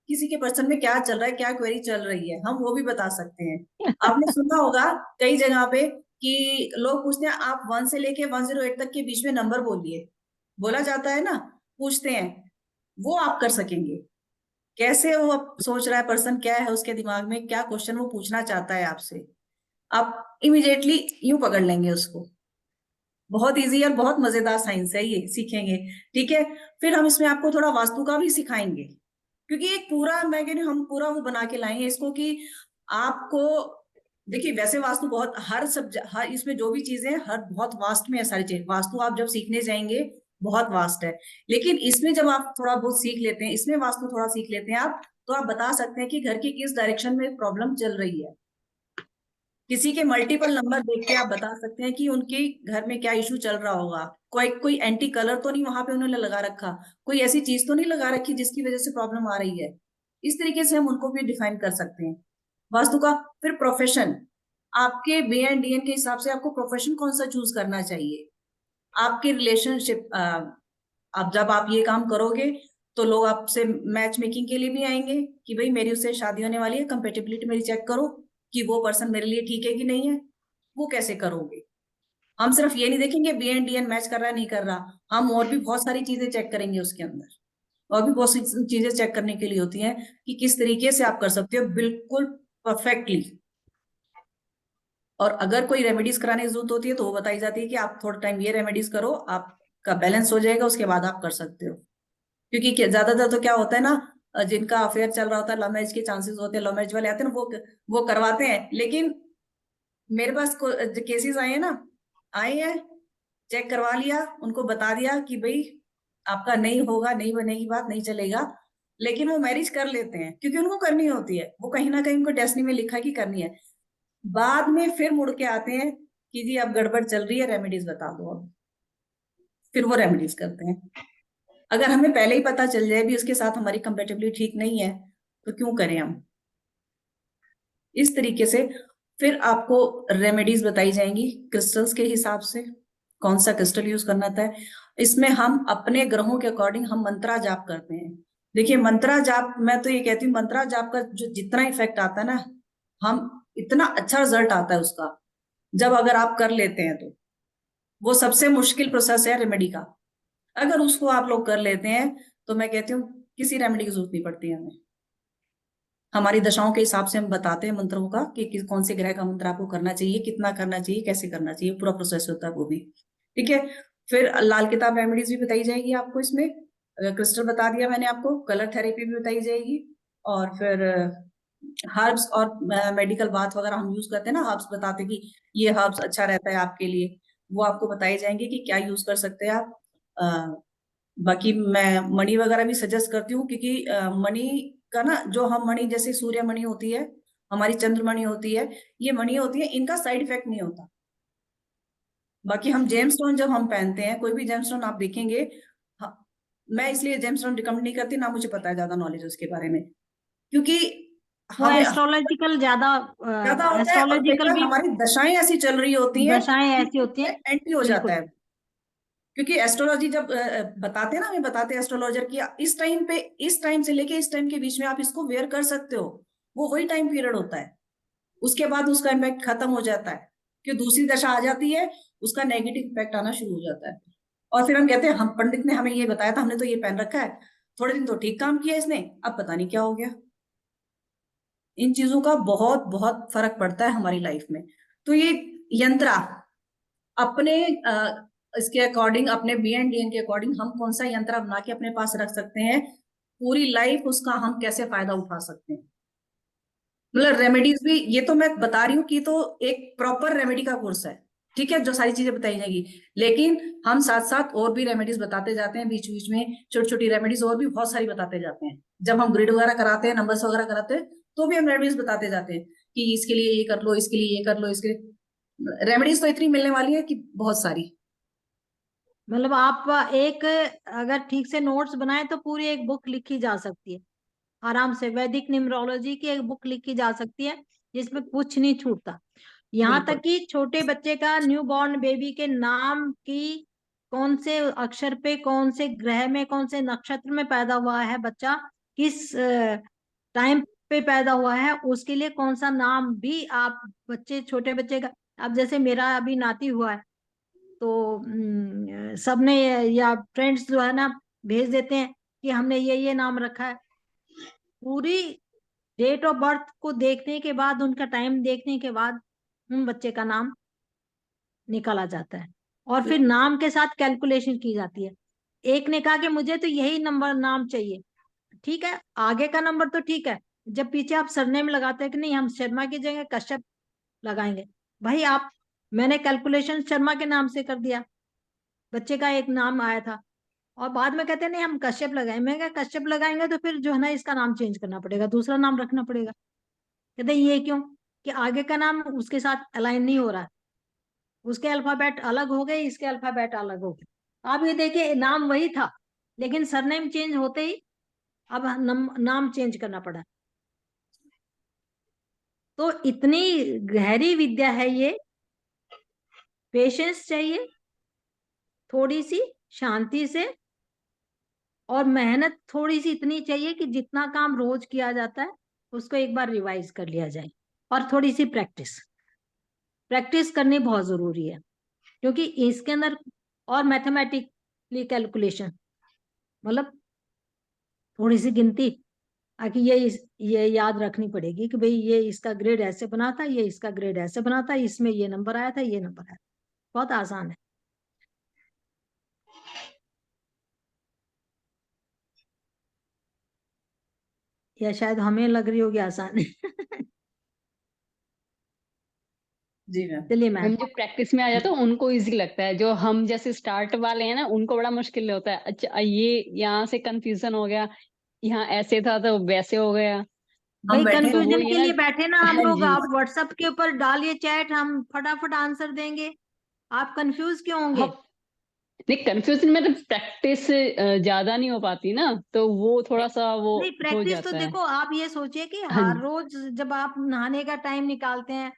किसी के पर्सन में क्या चल रहा है, क्या क्वेरी चल रही है, हम वो भी बता सकते हैं। आपने सुना होगा कई जगह पे कि लोग पूछते हैं आप 1 से लेके 108 तक के बीच में नंबर बोलिए, बोला जाता है ना, पूछते हैं, वो आप कर सकेंगे। कैसे वो सोच रहा है पर्सन, क्या है उसके दिमाग में, क्या क्वेश्चन वो पूछना चाहता है आपसे, आप इमिडिएटली यूं पकड़ लेंगे उसको। बहुत इजी और बहुत मजेदार साइंस है, ये सीखेंगे, ठीक है? फिर हम इसमें आपको थोड़ा वास्तु का भी सिखाएंगे, क्योंकि एक पूरा मैं कह रही हूँ हम पूरा वो बना के लाएंगे इसको कि आपको देखिए, वैसे वास्तु बहुत हर इसमें जो भी चीजें हर बहुत वास्ट में है, सारी चीज वास्तु आप जब सीखने जाएंगे बहुत वास्ट है। लेकिन इसमें जब आप थोड़ा बहुत सीख लेते हैं, इसमें वास्तु थोड़ा सीख लेते हैं आप, तो आप बता सकते हैं कि घर की किस डायरेक्शन में प्रॉब्लम चल रही है। किसी के मल्टीपल नंबर देख के आप बता सकते हैं कि उनके घर में क्या इशू चल रहा होगा। कोई एंटी कलर तो नहीं वहां पे उन्होंने लगा रखा, कोई ऐसी चीज तो नहीं लगा रखी जिसकी वजह से प्रॉब्लम आ रही है। इस तरीके से हम उनको भी डिफाइन कर सकते हैं वास्तु का। फिर प्रोफेशन, आपके बी एंड डी एन के हिसाब से आपको प्रोफेशन कौन सा चूज करना चाहिए। आपके रिलेशनशिप, अब जब आप ये काम करोगे तो लोग आपसे मैच मेकिंग के लिए भी आएंगे कि भाई मेरी उससे शादी होने वाली है, कंपेटिबिलिटी मेरी चेक करो। कि वो पर्सन मेरे लिए ठीक है कि नहीं है, वो कैसे करोगे? हम सिर्फ ये नहीं देखेंगे B and D N match कर रहा है नहीं कर रहा, हम और भी बहुत सारी चीजें चेक करेंगे उसके अंदर, और भी बहुत सी चीजें चेक करने के लिए होती हैं कि किस तरीके से आप कर सकते हो बिल्कुल परफेक्टली। और अगर कोई रेमेडीज कराने की जरूरत होती है तो वो बताई जाती है कि आप थोड़ा टाइम ये रेमेडीज करो, आपका बैलेंस हो जाएगा, उसके बाद आप कर सकते हो। क्योंकि ज्यादातर तो क्या होता है ना, जिनका अफेयर चल रहा होता है, लव मैरिज के चांसेस होते हैं, लव मैरिज वाले आते हैं ना, वो करवाते हैं। लेकिन मेरे पास केसेस आए हैं ना, आए हैं, चेक करवा लिया, उनको बता दिया कि भाई आपका नहीं होगा, नहीं बनेगी बात, नहीं चलेगा, लेकिन वो मैरिज कर लेते हैं क्योंकि उनको करनी होती है, वो कहीं ना कहीं उनको डेस्टिनी में लिखा है कि करनी है। बाद में फिर मुड़ के आते हैं कि जी अब गड़बड़ चल रही है, रेमेडीज बता दो अब, फिर वो रेमेडीज करते हैं। अगर हमें पहले ही पता चल जाए भी उसके साथ हमारी कंपेटेबिलिटी ठीक नहीं है तो क्यों करें हम? इस तरीके से फिर आपको रेमेडीज बताई जाएंगी क्रिस्टल्स के हिसाब से, कौन सा क्रिस्टल यूज करना था। इसमें हम अपने ग्रहों के अकॉर्डिंग हम मंत्रा जाप करते हैं। देखिए मंत्रा जाप, मैं तो ये कहती हूँ मंत्रा जाप का जो जितना इफेक्ट आता है ना, हम इतना अच्छा रिजल्ट आता है उसका जब अगर आप कर लेते हैं तो। वो सबसे मुश्किल प्रोसेस है रेमेडी का, अगर उसको आप लोग कर लेते हैं तो मैं कहती हूँ किसी रेमेडी की जरूरत नहीं पड़ती हमें। हमारी दशाओं के हिसाब से हम बताते हैं मंत्रों का कि कौन से ग्रह का मंत्र आपको करना चाहिए, कितना करना चाहिए, कैसे करना चाहिए, पूरा प्रोसेस होता है वो भी। ठीक है, फिर लाल किताब रेमेडीज भी बताई जाएगी आपको इसमें, क्रिस्टल बता दिया मैंने आपको, कलर थेरेपी भी बताई जाएगी, और फिर हर्ब्स और मेडिकल बाथ वगैरह हम यूज करते हैं ना, हर्ब्स बताते कि ये हर्ब्स अच्छा रहता है आपके लिए, वो आपको बताए जाएंगे कि क्या यूज कर सकते हैं आप। बाकी मैं मणि वगैरह भी सजेस्ट करती हूँ क्योंकि मणि का ना, जो हम मणि जैसे सूर्य मणि होती है, हमारी चंद्र मणि होती है, ये मणि होती है, इनका साइड इफेक्ट नहीं होता। बाकी हम जेमस्टोन जब हम पहनते हैं, कोई भी जेमस्टोन आप देखेंगे, मैं इसलिए जेमस्टोन रिकमेंड नहीं करती, ना मुझे पता है ज्यादा नॉलेज उसके बारे में, क्योंकि वो हमें एस्ट्रोलॉजिकल ज्यादा होता है, और कई एस्ट्रोलॉजिकल बार भी हमारी दशाएं ऐसी चल रही होती हैं दशाएं कि ऐसी होती हैं। एंटी हो जाता बिल्कुल। है। क्योंकि एस्ट्रोलॉजी जब बताते हैं ना, हमें बताते हैं एस्ट्रोलॉजर की इस टाइम पे, इस टाइम से लेके इस टाइम के बीच में आप इसको वेयर कर सकते हो, वो वही टाइम पीरियड होता है, उसके बाद उसका इम्पैक्ट खत्म हो जाता है, कि दूसरी दशा आ जाती है, उसका नेगेटिव इम्पैक्ट आना शुरू हो जाता है। और फिर हम कहते हैं हम पंडित ने हमें ये बताया था, हमने तो ये पहन रखा है, थोड़े दिन तो ठीक काम किया इसने, अब पता नहीं क्या हो गया। इन चीजों का बहुत बहुत फर्क पड़ता है हमारी लाइफ में। तो ये यंत्रा अपने इसके अकॉर्डिंग, अपने बी एंड डी एन के अकॉर्डिंग हम कौन सा यंत्र बना के अपने पास रख सकते हैं, पूरी लाइफ उसका हम कैसे फायदा उठा सकते हैं। मतलब रेमेडीज भी, ये तो मैं बता रही हूँ कि तो एक प्रॉपर रेमेडी का कोर्स है, ठीक है, जो सारी चीजें बताई जाएगी, लेकिन हम साथ साथ और भी रेमेडीज बताते जाते हैं, बीच बीच में छोटी छोटी रेमेडीज और भी बहुत सारी बताते जाते हैं। जब हम ग्रिड वगैरह कराते हैं, नंबर्स वगैरह कराते हैं, तो भी हम रेमेडीज बताते जाते हैं कि इसके लिए ये कर लो, इसके लिए ये कर लो, इसके रेमेडीज तो इतनी मिलने वाली है कि बहुत सारी। मतलब आप एक अगर ठीक से नोट्स बनाए तो पूरी एक बुक लिखी जा सकती है आराम से, वैदिक न्यूमरोलॉजी की एक बुक लिखी जा सकती है जिसमें कुछ नहीं छूटता। यहाँ बिल्कुल तक कि छोटे बच्चे का, न्यू बॉर्न बेबी के नाम की कौन से अक्षर पे, कौन से ग्रह में, कौन से नक्षत्र में पैदा हुआ है बच्चा, किस टाइम पे पैदा हुआ है, उसके लिए कौन सा नाम भी आप बच्चे, छोटे बच्चे का, अब जैसे मेरा अभी नाती हुआ है तो सबने या फ्रेंड्स जो है ना भेज देते हैं कि हमने ये नाम रखा है। पूरी डेट ऑफ बर्थ को देखने के बाद, उनका टाइम देखने के बाद उन बच्चे का नाम निकाला जाता है, और फिर नाम के साथ कैलकुलेशन की जाती है। एक ने कहा कि मुझे तो यही नंबर नाम चाहिए, ठीक है, आगे का नंबर तो ठीक है, जब पीछे आप सरनेम लगाते हैं कि नहीं हम शर्मा की जगह कश्यप लगाएंगे, भाई आप, मैंने कैलकुलेशन शर्मा के नाम से कर दिया, बच्चे का एक नाम आया था, और बाद में कहते हैं नहीं हम कश्यप लगाए, मैं क्या कश्यप लगाएंगे तो फिर जो है ना इसका नाम चेंज करना पड़ेगा, दूसरा नाम रखना पड़ेगा। कहते हैं ये क्यों, कि आगे का नाम उसके साथ अलाइन नहीं हो रहा, उसके अल्फाबेट अलग हो गए, इसके अल्फाबेट अलग हो गए। आप ये देखिए नाम वही था, लेकिन सरनेम चेंज होते ही अब नाम चेंज करना पड़ा। तो इतनी गहरी विद्या है ये, पेशेंस चाहिए, थोड़ी सी शांति से, और मेहनत थोड़ी सी इतनी चाहिए कि जितना काम रोज किया जाता है उसको एक बार रिवाइज कर लिया जाए, और थोड़ी सी प्रैक्टिस करनी बहुत जरूरी है, क्योंकि इसके अंदर और मैथमेटिकली कैलकुलेशन, मतलब थोड़ी सी गिनती आकि ये याद रखनी पड़ेगी कि भाई ये इसका ग्रेड ऐसे बना था, ये इसका ग्रेड ऐसे बना था, इसमें ये नंबर आया था, ये नंबर आया था। बहुत आसान है, या शायद हमें लग रही होगी आसान जी मैम। चलिए मैम। मैम जो प्रैक्टिस में आ जाता है उनको इजी लगता है, जो हम जैसे स्टार्ट वाले हैं ना उनको बड़ा मुश्किल होता है। अच्छा ये यहाँ से कंफ्यूजन हो गया, यहाँ ऐसे था तो वैसे हो गया। भाई हम बैठे तो वो कंफ्यूजन ये के ना, लिए बैठे ना हम हैं लोग, जी। आप व्हाट्सएप के ऊपर डालिए चैट, हम फटाफट आंसर देंगे, आप कंफ्यूज क्यों होंगे? हाँ नहीं कंफ्यूजन में तो प्रैक्टिस ज्यादा नहीं हो पाती ना, तो वो थोड़ा सा वो नहीं, हो प्रैक्टिस तो जाता है। देखो, आप ये सोचिए कि हाँ हर रोज जब आप नहाने का टाइम निकालते हैं,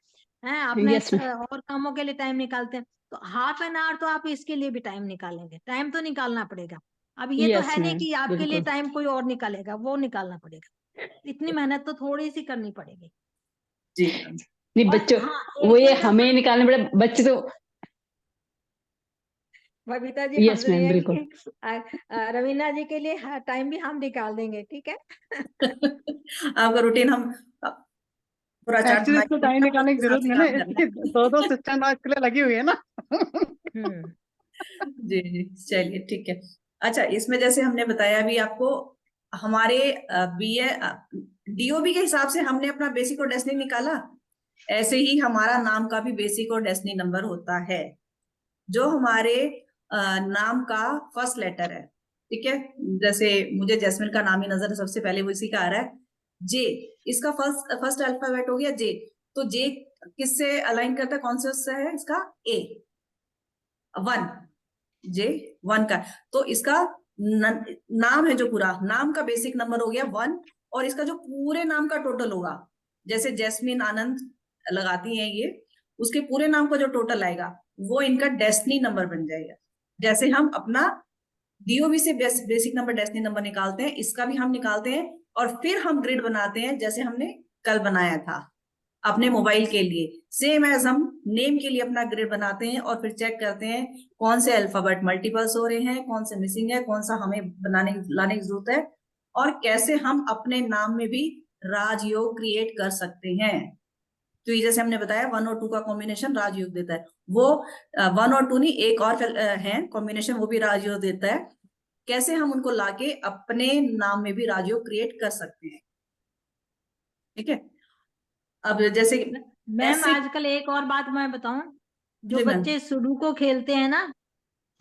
अपने यस मैम। और कामों के लिए टाइम निकालते हैं, तो हाफ एन आवर तो आप इसके लिए भी टाइम निकालेंगे, टाइम तो निकालना पड़ेगा। अब ये तो यस है नहीं मैम कि आपके लिए बिल्कुल। टाइम कोई और निकालेगा, वो निकालना पड़ेगा, इतनी मेहनत तो थोड़ी सी करनी पड़ेगी। जी मैम। नहीं और बच्चों, हाँ, वो ये एक हमें बात निकालने पड़े, बच्चे तो बबीता जी हंस यस रही मैम है बिल्कुल। कि रवीना जी के लिए टाइम भी हम निकाल देंगे, ठीक है आपका रूटीन हम पूरा चार्ट एक्चुअली बना इसको के टाइम देंगे, आपको निकालने उसके की हिसाब जरूरत से नहीं ना, काम करना इसकी है। दो सिस्टम आज के लिए लगी हुई है ना हम्म जी जी, चलिए ठीक है। अच्छा, इसमें जैसे हमने बताया अभी आपको, हमारे बीए डीओबी के हिसाब से हमने अपना बेसिक और डेस्टिनी निकाला, ऐसे ही हमारा नाम का भी बेसिक और डेस्टिनी नंबर होता है, जो हमारे नाम का फर्स्ट लेटर है। ठीक है, जैसे मुझे जैस्मिन का नाम ही नजर है, सबसे पहले वो इसी का आ रहा है, जे। इसका फर्स्ट अल्फाबेट हो गया जे, तो जे किससे अलाइन करता है, कौन से उससे है, इसका ए, 1, जे 1 का। तो इसका नाम है, जो पूरा नाम का बेसिक नंबर हो गया 1, और इसका जो पूरे नाम का टोटल होगा, जैसे जैस्मिन आनंद लगाती हैं ये, उसके पूरे नाम का जो टोटल आएगा वो इनका डेस्टिनी नंबर बन जाएगा। जैसे हम अपना डीओबी से बेसिक नंबर डेस्टिनी नंबर निकालते हैं, इसका भी हम निकालते हैं, और फिर हम ग्रिड बनाते हैं जैसे हमने कल बनाया था अपने मोबाइल के लिए, सेम एज हम नेम के लिए अपना ग्रिड बनाते हैं, और फिर चेक करते हैं कौन से अल्फाबेट मल्टीपल्स हो रहे हैं, कौन से मिसिंग है, कौन सा हमें लाने की जरूरत है, और कैसे हम अपने नाम में भी राजयोग क्रिएट कर सकते हैं। तो ये जैसे हमने बताया 1 और 2 का कॉम्बिनेशन राजयोग देता है, वो 1 और 2 नहीं, एक और है कॉम्बिनेशन, वो भी राजयोग देता है। कैसे हम उनको लाके अपने नाम में भी राजयोग क्रिएट कर सकते हैं। ठीक है, अब जैसे मैम, ऐसे। आजकल एक और बात मैं बताऊं, जो जी मैम। बच्चे सुडोकू खेलते हैं ना,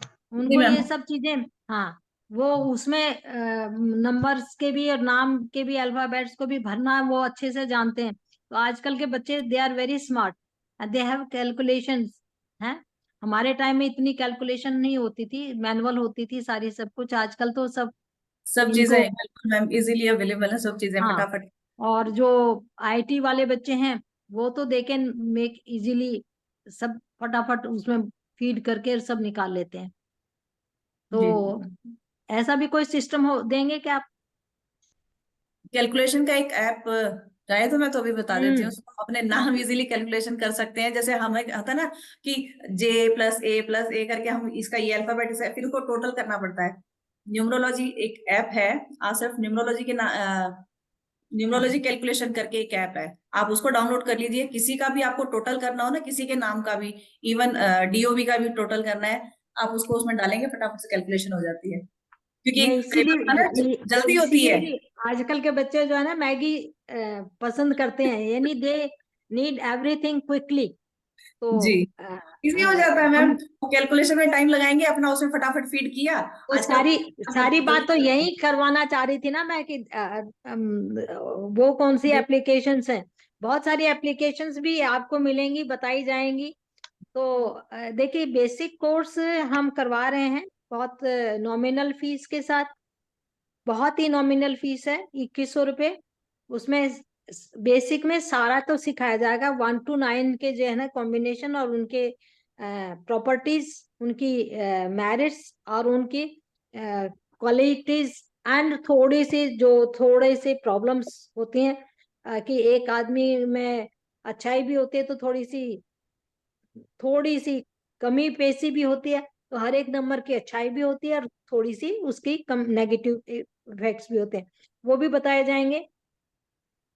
जी उनको मैम। ये सब चीजें, हाँ, वो उसमें नंबर्स के भी और नाम के भी अल्फाबेट्स को भी भरना वो अच्छे से जानते हैं। तो आजकल के बच्चे they are very smart, they have calculations हैं। हमारे टाइम में इतनी कैलकुलेशन नहीं होती थी, मैनुअल होती थी सारी, सब कुछ। आजकल तो सब सब चीजें इनको, बिल्कुल मैम इजीली अवेलेबल है, सब चीजें हाँ, फटाफट। और जो आईटी वाले बच्चे हैं, वो तो दे कैन मेक इजीली, सब फटाफट उसमें फीड करके सब निकाल लेते हैं। जी। तो ऐसा भी कोई सिस्टम हो देंगे क्या आप? कैलकुलेशन का एक ऐप चाहे तो मैं तो अभी बता देती हूँ, हम्म उसको अपने नाम इजीली कैलकुलेशन कर सकते हैं। जैसे हमें आता ना कि J+A+A करके हम इसका ये अल्फाबेट है, फिर उसको टोटल करना पड़ता है। न्यूमरोलॉजी एक ऐप है, आप सिर्फ न्यूमरोलॉजी के न्यूमरोलॉजी कैलकुलेशन करके एक ऐप है, आप उसको डाउनलोड कर लीजिए। किसी का भी आपको टोटल करना हो ना, किसी के नाम का भी, इवन डीओबी का भी टोटल करना है, आप उसको उसमें डालेंगे, फटाफट से कैलकुलेशन हो जाती है, क्योंकि मैं कई बार होता है ना जल्दी होती है। इसीलिए आजकल के बच्चे जो है ना, मैगी पसंद करते हैं, यानी दे नीड एवरीथिंग क्विकली। तो जी, इजी हो जाता है मैम, हम, वो कैलकुलेशन में टाइम लगाएंगे अपना, उसमें फटाफट फीड किया। तो आजकल सारी फटाफट सारी बात जल्दी तो करते हैं। यही करवाना चाह रही थी ना मैं, कि वो कौन सी जी एप्लीकेशंस हैं। बहुत सारी एप्लीकेशंस भी आपको मिलेंगी, बताई जाएंगी। तो देखिए, बेसिक कोर्स हम करवा रहे हैं बहुत नॉमिनल फीस के साथ, बहुत ही नॉमिनल फीस है, 2100 रुपये। उसमें बेसिक में सारा तो सिखाया जाएगा, 1 to 9 के जो है ना कॉम्बिनेशन, और उनके प्रॉपर्टीज, उनकी मेरिट्स, और उनकी क्वालिटीज, एंड थोड़ी सी जो थोड़े से प्रॉब्लम्स होती हैं, कि एक आदमी में अच्छाई भी होती है तो थोड़ी सी कमी पेशी भी होती है। तो हर एक नंबर की अच्छाई भी होती है और थोड़ी सी उसकी कम नेगेटिव इफेक्ट्स भी होते हैं, वो भी बताए जाएंगे।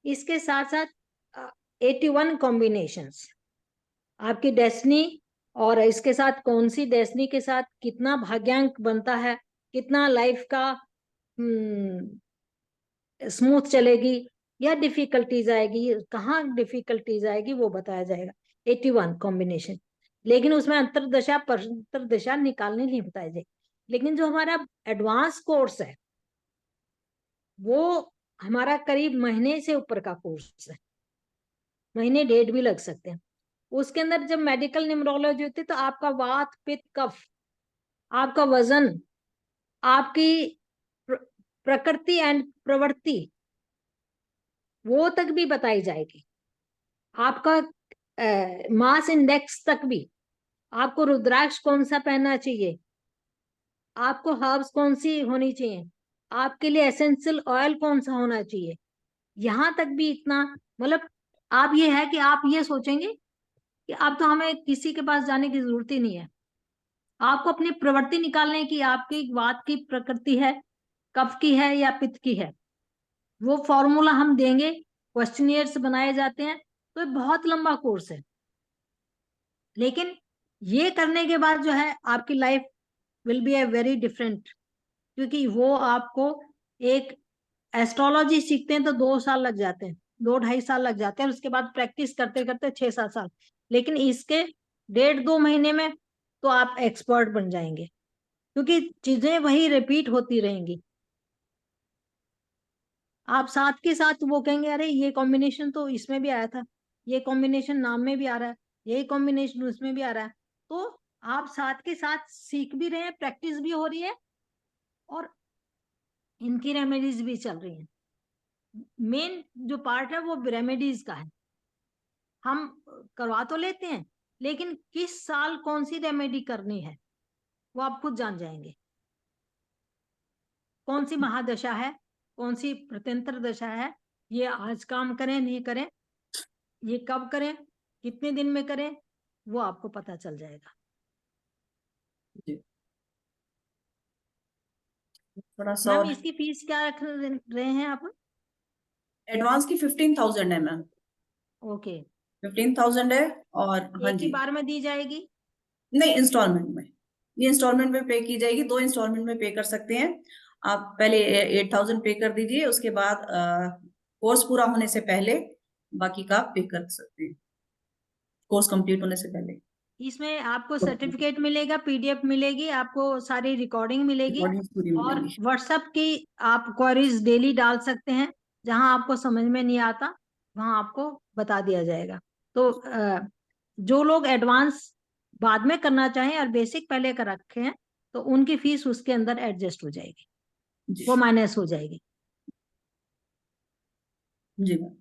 इसके साथ साथ 81 कॉम्बिनेशंस, आपकी डेस्टिनी, और इसके साथ कौन सी डेस्टिनी के साथ कितना भाग्यांक बनता है, कितना लाइफ का स्मूथ चलेगी या डिफिकल्टीज आएगी, कहाँ डिफिकल्टीज आएगी, वो बताया जाएगा। 81 कॉम्बिनेशन, लेकिन उसमें अंतरदशा परंतरदशा निकालनी नहीं बताई जाएगी। लेकिन जो हमारा एडवांस कोर्स है वो हमारा करीब महीने से ऊपर का कोर्स है, महीने डेढ़ भी लग सकते हैं। उसके अंदर जब मेडिकल न्यूमरोलॉजी होती है तो आपका वात पित्त कफ, आपका वजन, आपकी प्रकृति एंड प्रवृत्ति, वो तक भी बताई जाएगी। आपका मास इंडेक्स तक भी, आपको रुद्राक्ष कौन सा पहनना चाहिए, आपको हर्ब्स कौन सी होनी चाहिए, आपके लिए एसेंशियल ऑयल कौन सा होना चाहिए, यहां तक भी इतना, मतलब आप ये है कि आप ये सोचेंगे कि अब तो हमें किसी के पास जाने की जरूरत ही नहीं है। आपको अपनी प्रवृत्ति निकालने की, आपकी वात की प्रकृति है, कफ की है या पित्त की है, वो फॉर्मूला हम देंगे, क्वेश्चनियर्स बनाए जाते हैं। तो ये बहुत लंबा कोर्स है, लेकिन ये करने के बाद जो है आपकी life will be a very different, क्योंकि वो आपको एक एस्ट्रोलॉजी सीखते हैं तो 2 साल लग जाते हैं, 2-2.5 साल लग जाते हैं, और उसके बाद प्रैक्टिस करते करते 6-7 साल। लेकिन इसके 1.5-2 महीने में तो आप एक्सपर्ट बन जाएंगे, क्योंकि चीजें वही रिपीट होती रहेंगी। आप साथ के साथ वो कहेंगे अरे ये कॉम्बिनेशन तो इसमें भी आया था, ये कॉम्बिनेशन नाम में भी आ रहा है, यही कॉम्बिनेशन उसमें भी आ रहा है। तो आप साथ के साथ सीख भी रहे हैं, प्रैक्टिस भी हो रही है, और इनकी रेमेडीज भी चल रही हैं। मेन जो पार्ट है वो रेमेडीज का है। हम करवा तो लेते हैं, लेकिन किस साल कौन सी रेमेडी करनी है वो आप खुद जान जाएंगे। कौन सी महादशा है, कौन सी प्रत्यंतर दशा है, ये आज काम करें नहीं करें, ये कब करें, कितने दिन में करें, वो आपको पता चल जाएगा। जी। थोड़ा सा मैम और इसकी फीस क्या रख रहे हैं आप? एडवांस की 15,000 है मैम, ओके, 15,000 है। और हाँ एक ही जी, बार में दी जाएगी? नहीं इंस्टॉलमेंट में, ये इंस्टॉलमेंट में पे की जाएगी, 2 इंस्टॉलमेंट में पे कर सकते हैं आप। पहले 8,000 पे कर दीजिए, उसके बाद कोर्स पूरा होने से पहले बाकी का आप पे कर सकते हैं, कोर्स कंप्लीट होने से पहले। इसमें आपको सर्टिफिकेट मिलेगा, पीडीएफ मिलेगी, आपको सारी रिकॉर्डिंग मिलेगी, रिकॉर्डिंग्स पूरी और मिलेंगी। व्हाट्सएप की आप क्वेरीज डेली डाल सकते हैं, जहां आपको समझ में नहीं आता वहां आपको बता दिया जाएगा। तो जो लोग एडवांस बाद में करना चाहें और बेसिक पहले कर रखे हैं तो उनकी फीस उसके अंदर एडजस्ट हो जाएगी, जी वो माइनस हो जाएगी। जी मैम,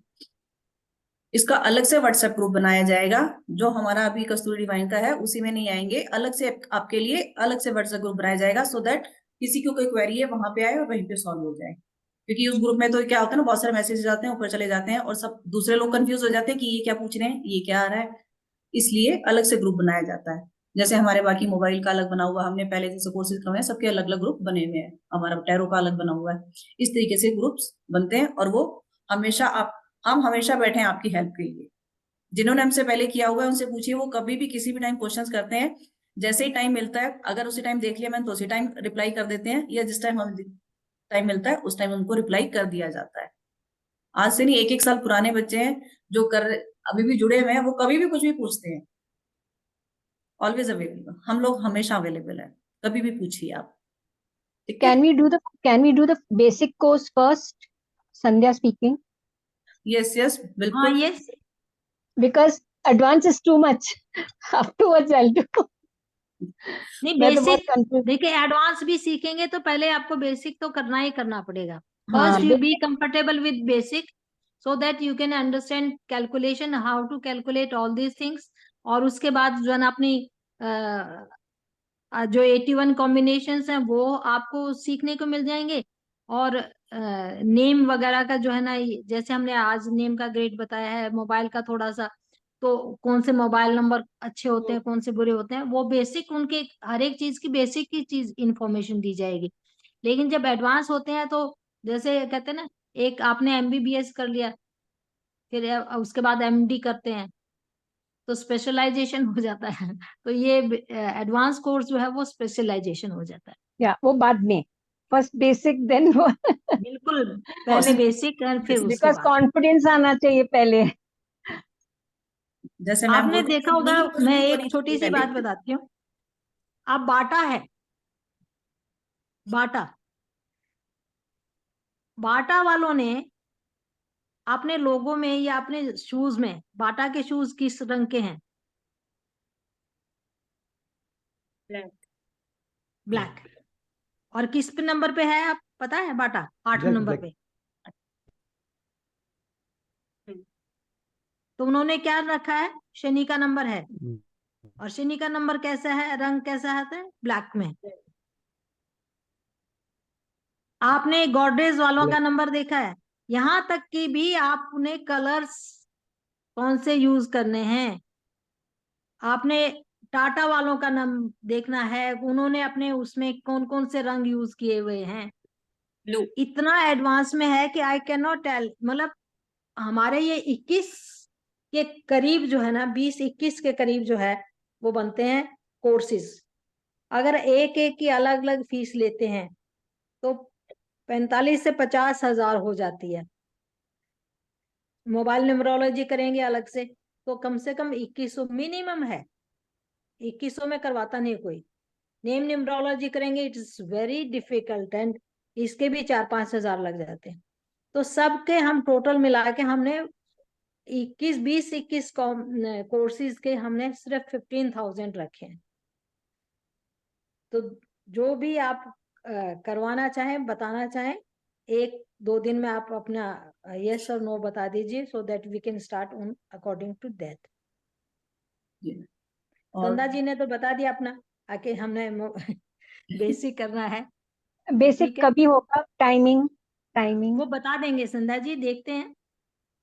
इसका अलग से व्हाट्सएप ग्रुप बनाया जाएगा, जो हमारा अभी कस्तूरी डिवाइन का है उसी में नहीं आएंगे, अलग से आपके लिए अलग से व्हाट्सएप ग्रुप बनाया जाएगा, सो दैट किसी को कोई क्वेरी है वहां पे आए और वहीं पे सॉल्व हो जाए। क्योंकि उस ग्रुप में तो क्या होता है ना, बहुत सारे मैसेजेस आते हैं, ऊपर चले जाते हैं, और सब दूसरे लोग कंफ्यूज हो जाते हैं कि ये क्या पूछ रहे हैं, ये क्या आ रहा है। इसलिए अलग से ग्रुप बनाया जाता है। जैसे हमारे बाकी मोबाइल का अलग बना हुआ, हमने पहले जैसे कोर्सेज करवाए सबके अलग अलग ग्रुप बने हुए हैं, हमारा टैरो का अलग बना हुआ है। इस तरीके से ग्रुप्स बनते हैं, और वो हमेशा हम हमेशा बैठे हैं आपकी हेल्प के लिए। जिन्होंने हमसे पहले किया हुआ है उनसे पूछिए, वो कभी भी किसी भी टाइम क्वेश्चंस करते हैं, जैसे ही टाइम मिलता है, अगर उसी टाइम देख लिया मैंने तो उसी टाइम रिप्लाई कर देते हैं, या जिस टाइम हम टाइम मिलता है उस टाइम उनको रिप्लाई कर दिया जाता है। आज से नहीं, 1-1 साल पुराने बच्चे हैं जो अभी भी जुड़े हुए हैं, वो कभी भी कुछ भी पूछते हैं। ऑलवेज अवेलेबल, हम लोग हमेशा अवेलेबल है, कभी भी पूछिए आप। ठीक है? Can we do the basic course first? Sandhya speaking. Yes yes हाँ बिल्कुल। Yes, Because advance is too much. Afterwards I'll do. नहीं मैं तो बहुत बेसिक, confused. देखिए एडवांस भी सीखेंगे तो पहले आपको बेसिक तो करना ही करना पड़ेगा। हाँ, first you be comfortable with basic, so that you can understand calculation, how to calculate all these things. और उसके बाद जो है ना अपनी जो 81 कॉम्बिनेशंस हैं वो आपको सीखने को मिल जाएंगे। और नेम वगैरह का जो है ना, जैसे हमने आज नेम का ग्रेड बताया है, मोबाइल का थोड़ा सा, तो कौन से मोबाइल नंबर अच्छे होते हैं, कौन से बुरे होते हैं, वो बेसिक उनके हर एक चीज की बेसिक की चीज इंफॉर्मेशन दी जाएगी। लेकिन जब एडवांस होते हैं तो जैसे कहते हैं ना, एक आपने एमबीबीएस कर लिया, फिर उसके बाद एमडी करते हैं, तो स्पेशलाइजेशन हो जाता है। तो ये एडवांस कोर्स जो है वो स्पेशलाइजेशन हो जाता है। या वो बाद में, फर्स्ट बेसिक देन वो बिल्कुल, पहले बेसिक और फिर उसके बिकॉज बाद। कॉन्फिडेंस आना चाहिए पहले। जैसे मैम आपने बोलते देखा हैं, होगा, नींव मैं मजबूत एक होनी छोटी चाहिए सी पहले। बात बताती हूँ। अब बाटा है, बाटा, बाटा वालों ने अपने लोगों में या अपने शूज में, बाटा के शूज किस रंग के हैं? Black. ब्लैक। और किस पे नंबर पे है, आप पता है? बाटा 8 ब्लैक नंबर ब्लैक। पे। तो उन्होंने क्या रखा है? शनि का नंबर है, और शनि का नंबर कैसा है, रंग कैसा आता है? ब्लैक में। आपने गॉडरेज वालों का नंबर देखा है? यहां तक कि भी आपने कलर्स कौन से यूज करने हैं, आपने टाटा वालों का नाम देखना है, उन्होंने अपने उसमें कौन कौन से रंग यूज किए हुए हैं। ब्लू। इतना एडवांस में है कि आई कैन नॉट टेल। मतलब हमारे ये 21 के करीब जो है ना, 20-21 के करीब जो है वो बनते हैं कोर्सेज। अगर एक एक की अलग अलग फीस लेते हैं तो 45 से 50 हजार हो जाती है। मोबाइल न्यूमरोलॉजी करेंगे अलग से तो कम 2100 मिनिमम है, 2100 में करवाता नहीं कोई। नेम न्यूमरोलॉजी करेंगे, it is very difficult, and इसके भी 4-5 हजार लग जाते हैं। तो सबके हम टोटल मिला के हमने 21 कोर्सेज के हमने सिर्फ 15,000 रखे हैं। तो जो भी आप करवाना चाहें, बताना चाहें, 1-2 दिन में आप अपना यस और नो बता दीजिए, so that we can start on according to that. और संदा जी ने तो बता दिया अपना, आके हमने बेसिक करना है। बेसिक ठीक है, कभी होगा? टाइमिंग टाइमिंग वो बता देंगे संदा जी, देखते हैं,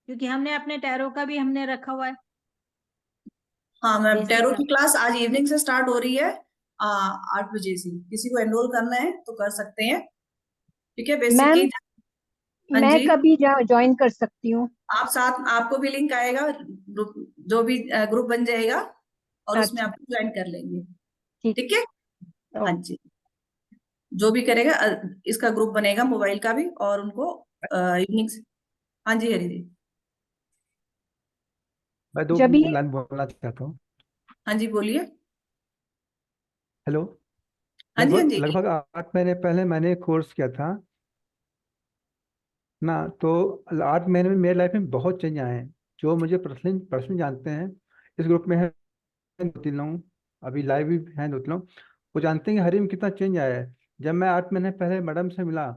क्योंकि हमने अपने टैरो का भी हमने रखा हुआ है हाँ मैम, बेसिक टैरो का। की क्लास आज इवनिंग से स्टार्ट हो रही है 8 बजे से। किसी को एनरोल करना है तो कर सकते हैं। ठीक है, बेसिक मैम, की। हाँ मैं जी, कभी ज्वाइन कर सकती हूँ? आप साथ, आपको भी लिंक आएगा, ग्रुप, जो भी ग्रुप बन जाएगा, और उसमें अच्छा, आपको ज्वाइन कर लेंगे। ठीक। ठीक है। हाँ ओके। जी, जो भी करेगा इसका ग्रुप बनेगा मोबाइल का भी, और उनको इवनिंग से। हाँ जी हरी जी। मैं दो जब भी लाइन बोलना चाहता हूँ। हाँ जी बोलिए। हेलो। हाँ जी हाँ लगभग जी। लगभग 8 महीने पहले मैंने कोर्स किया था ना, तो 8 महीने में मेरी लाइफ में बहुत चेंज आए हैं। जो मुझे पर्सनली जानते हैं, इस ग्रुप में है 2-3 लोग, अभी लाइव भी हैं 2-3 लोग, वो जानते हैं कि हरी में कितना चेंज आया है। जब मैं 8 महीने पहले मैडम से मिला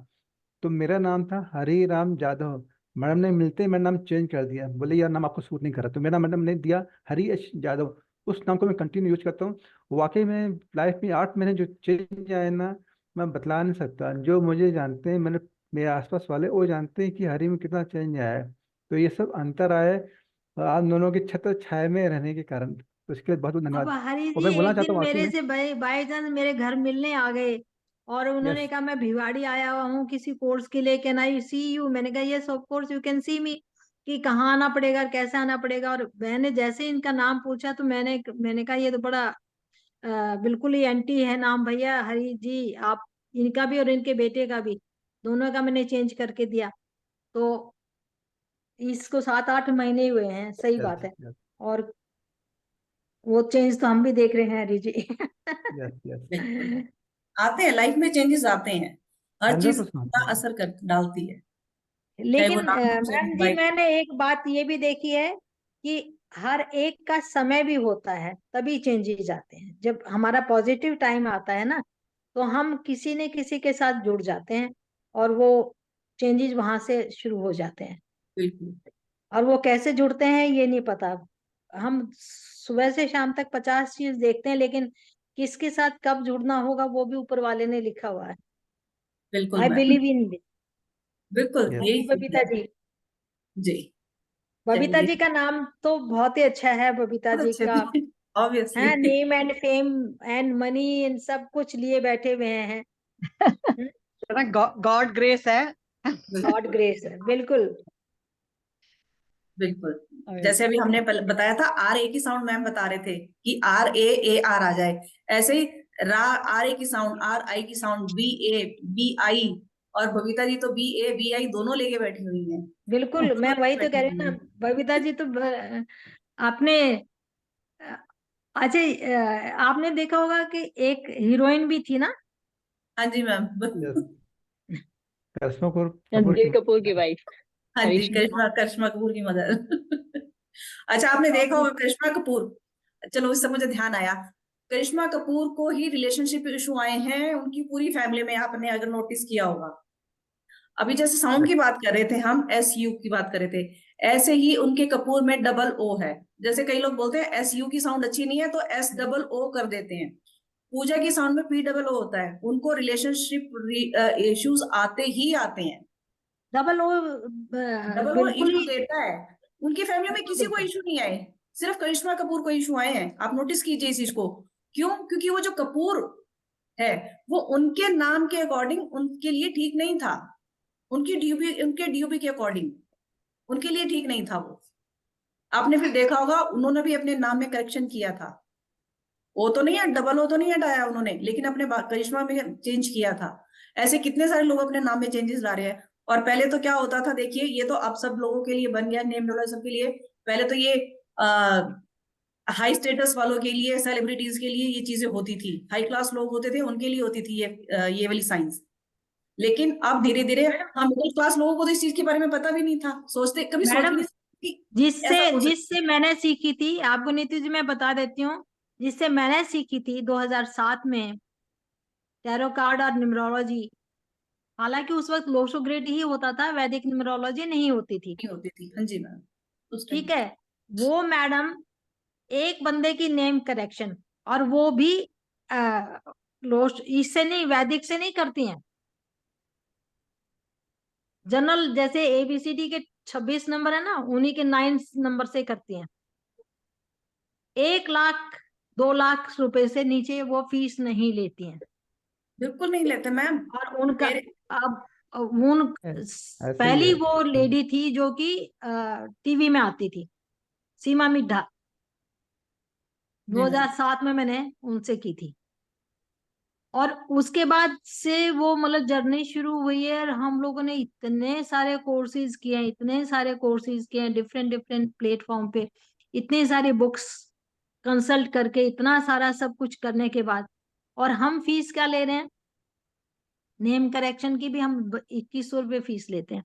तो मेरा नाम था हरी राम जादव। मैडम ने मिलते ही मेरा नाम चेंज कर दिया, बोले यार नाम आपको सूट नहीं कर रहा, तो मेरा मैडम ने दिया हरी एच जादव। उस नाम को मैं कंटिन्यू यूज करता हूँ। वाकई में लाइफ में 8 महीने जो चेंज आए ना, मैं बतला नहीं सकता। जो मुझे जानते हैं, मैंने मेरे आसपास वाले वो जानते हैं कि हरी में कितना चेंज आया है। तो ये सब अंतर आया है आप दोनों के छत्र छाया में रहने के कारण, तो इसके लिए बहुत बहुत अब धन्यवाद। हरी और जी मैं बोलना एक चाहता दिन हूँ वाकई मेरे में। से बाई चांस मेरे घर मिलने आ गए, और उन्होंने यस। कहा मैं भिवाड़ी आया हुआ हूँ किसी कोर्स के लिए, कैन आई सी यू? मैंने कहा yes of course you can see me. कि कहाँ आना पड़ेगा, कैसे आना पड़ेगा? और मैंने जैसे ही इनका नाम पूछा तो मैंने कहा ये तो बड़ा बिल्कुल ही एंटी है नाम भैया, हरी जी आप। इनका भी और इनके बेटे का भी, दोनों का मैंने चेंज करके दिया। तो इसको 7-8 महीने हुए हैं, सही यस। बात है। यस। और वो चेंज तो हम भी देख रहे हैं हरी जी। यस। यस। बिल्कुल, आते हैं लाइफ में चेंजेस आते हैं। हर चीज 100%। का असर कर डालती है, चाहे वो लेकिन नाम हो, चाहे मैम जी, मोबाइल। मैंने एक बात ये भी देखी है कि हर एक का समय भी होता है, तभी चेंजेस आते हैं। जब हमारा पॉजिटिव टाइम आता है ना, तो हम किसी न किसी के साथ जुड़ जाते हैं, और वो चेंजेस वहां से शुरू हो जाते हैं। बिल्कुल। और वो कैसे जुड़ते हैं ये नहीं पता। हम सुबह से शाम तक 50 चीज देखते हैं, लेकिन किसके साथ कब जुड़ना होगा वो भी ऊपर वाले ने लिखा हुआ है। बिल्कुल आई मैम। Believe in this. बिल्कुल Yes. यही बबीता जी, जी। बबीता चलिए, जी का नाम तो बहुत ही अच्छा है, बबीता बहुत जी अच्छे का थे ऑब्वियसली। है, name and fame and money in सब कुछ लिए बैठे हुए हैं। गॉड ग्रेस है। गॉड ग्रेस है, बिल्कुल। बिल्कुल जैसे अभी हमने बताया था आर ए की साउंड, मैम बता रहे थे कि आर ए आर आ जाए, ऐसे ही रा आर ए की साउंड, आर आई की sound, B A B I, और बबीता जी तो बी ए बी आई दोनों लेके बैठी हुई हैं। बिल्कुल, मैं दोनों वही लेके तो कह बैठी रही हूँ हुई ना, हैं। बबीता जी तो आपने अच्छा, आपने देखा होगा कि एक हीरोइन भी थी ना। हाँ जी मैम। Yes. करिश्मा कपूर रणबीर की कपूर की वाइफ हाँ जी, करिश्मा। करिश्मा कपूर की मदर। अच्छा, आपने देखा होगा करिश्मा कपूर, चलो इससे मुझे ध्यान आया, करिश्मा कपूर को ही रिलेशनशिप इशू आए हैं उनकी पूरी फैमिली में, आपने अगर नोटिस किया होगा। अभी जैसे साउंड की बात कर रहे थे हम, एस यू की बात कर रहे थे, ऐसे ही उनके कपूर में डबल ओ है। जैसे कई लोग बोलते हैं एस यू की साउंड अच्छी नहीं है तो एस डबल ओ कर देते हैं, पूजा की साउंड में पी डबल ओ होता है। उनको रिलेशनशिप इश्यूज आते ही आते हैं, डबल ओ डबल वो बिल्कुल इशू ही, देता है। उनकी फैमिली में बिल्कुल किसी को बिल्कुल। इशू नहीं आए, सिर्फ करिश्मा कपूर को इशू आए हैं। आप नोटिस कीजिए इस चीज को। क्यों? क्योंकि वो जो कपूर है वो उनके नाम के अकॉर्डिंग उनके लिए ठीक नहीं था, उनके डीओपी के अकॉर्डिंग उनके लिए ठीक नहीं था वो। आपने फिर देखा होगा उन्होंने भी अपने नाम में करेक्शन किया था, वो तो नहीं है, डबल ओ तो नहीं हटाया उन्होंने, लेकिन अपने करिश्मा में चेंज किया था। ऐसे कितने सारे लोग अपने नाम में चेंजेस ला रहे हैं। और पहले तो क्या होता था, देखिए ये तो अब सब लोगों के लिए बन गया नेम नॉलेज सबके लिए। पहले तो ये हाई स्टेटस वालों के लिए, सेलिब्रिटीज के लिए ये चीजें होती थी, हाई क्लास लोग होते थे उनके लिए होती थी ये वाली साइंस। लेकिन अब धीरे धीरे हम मिडिल क्लास लोगों को तो इस चीज के बारे में पता भी नहीं था, सोचते कभी सोच भी मैडम, नहीं सकते कि जिससे ऐसा हो सकता जिससे मैंने सीखी थी, आपको नीति जी मैं बता देती हूँ, जिससे मैंने सीखी थी 2007 में टैरो कार्ड और न्यूमरोलॉजी। हालांकि उस वक्त लोशो ग्रेड ही होता था, वैदिक न्यूमरोलॉजी नहीं होती थी। नहीं होती थी। हाँ जी मैम, उस टाइम ठीक है, वो मैडम एक बंदे की नेम करेक्शन, और वो भी लोश इससे नहीं, वैदिक से नहीं करती हैं। जनरल जैसे एबीसीडी के 26 नंबर है ना, उन्हीं के 9 नंबर से करती हैं। 1 लाख 2 लाख रुपए से नीचे वो फीस नहीं लेती हैं। बिल्कुल नहीं लेते मैम। और उनका मेरे अब उन ऐसे ही पहली है। वो लेडी थी जो कि टीवी में आती थी, सीमा मिड्ढा। जी मैम, 2007 में मैंने उनसे की थी, और उसके बाद से वो मतलब जर्नी शुरू हुई है। और हम लोगों ने इतने सारे कोर्सेज किए हैं, इतने सारे कोर्सेज किए हैं डिफरेंट डिफरेंट प्लेटफॉर्म पे, इतनी सारी बुक्स कंसल्ट करके, इतना सारा सब कुछ करने के बाद, और हम फीस क्या ले रहे हैं? नेम करेक्शन की भी हम 2100 रुपये फीस लेते हैं,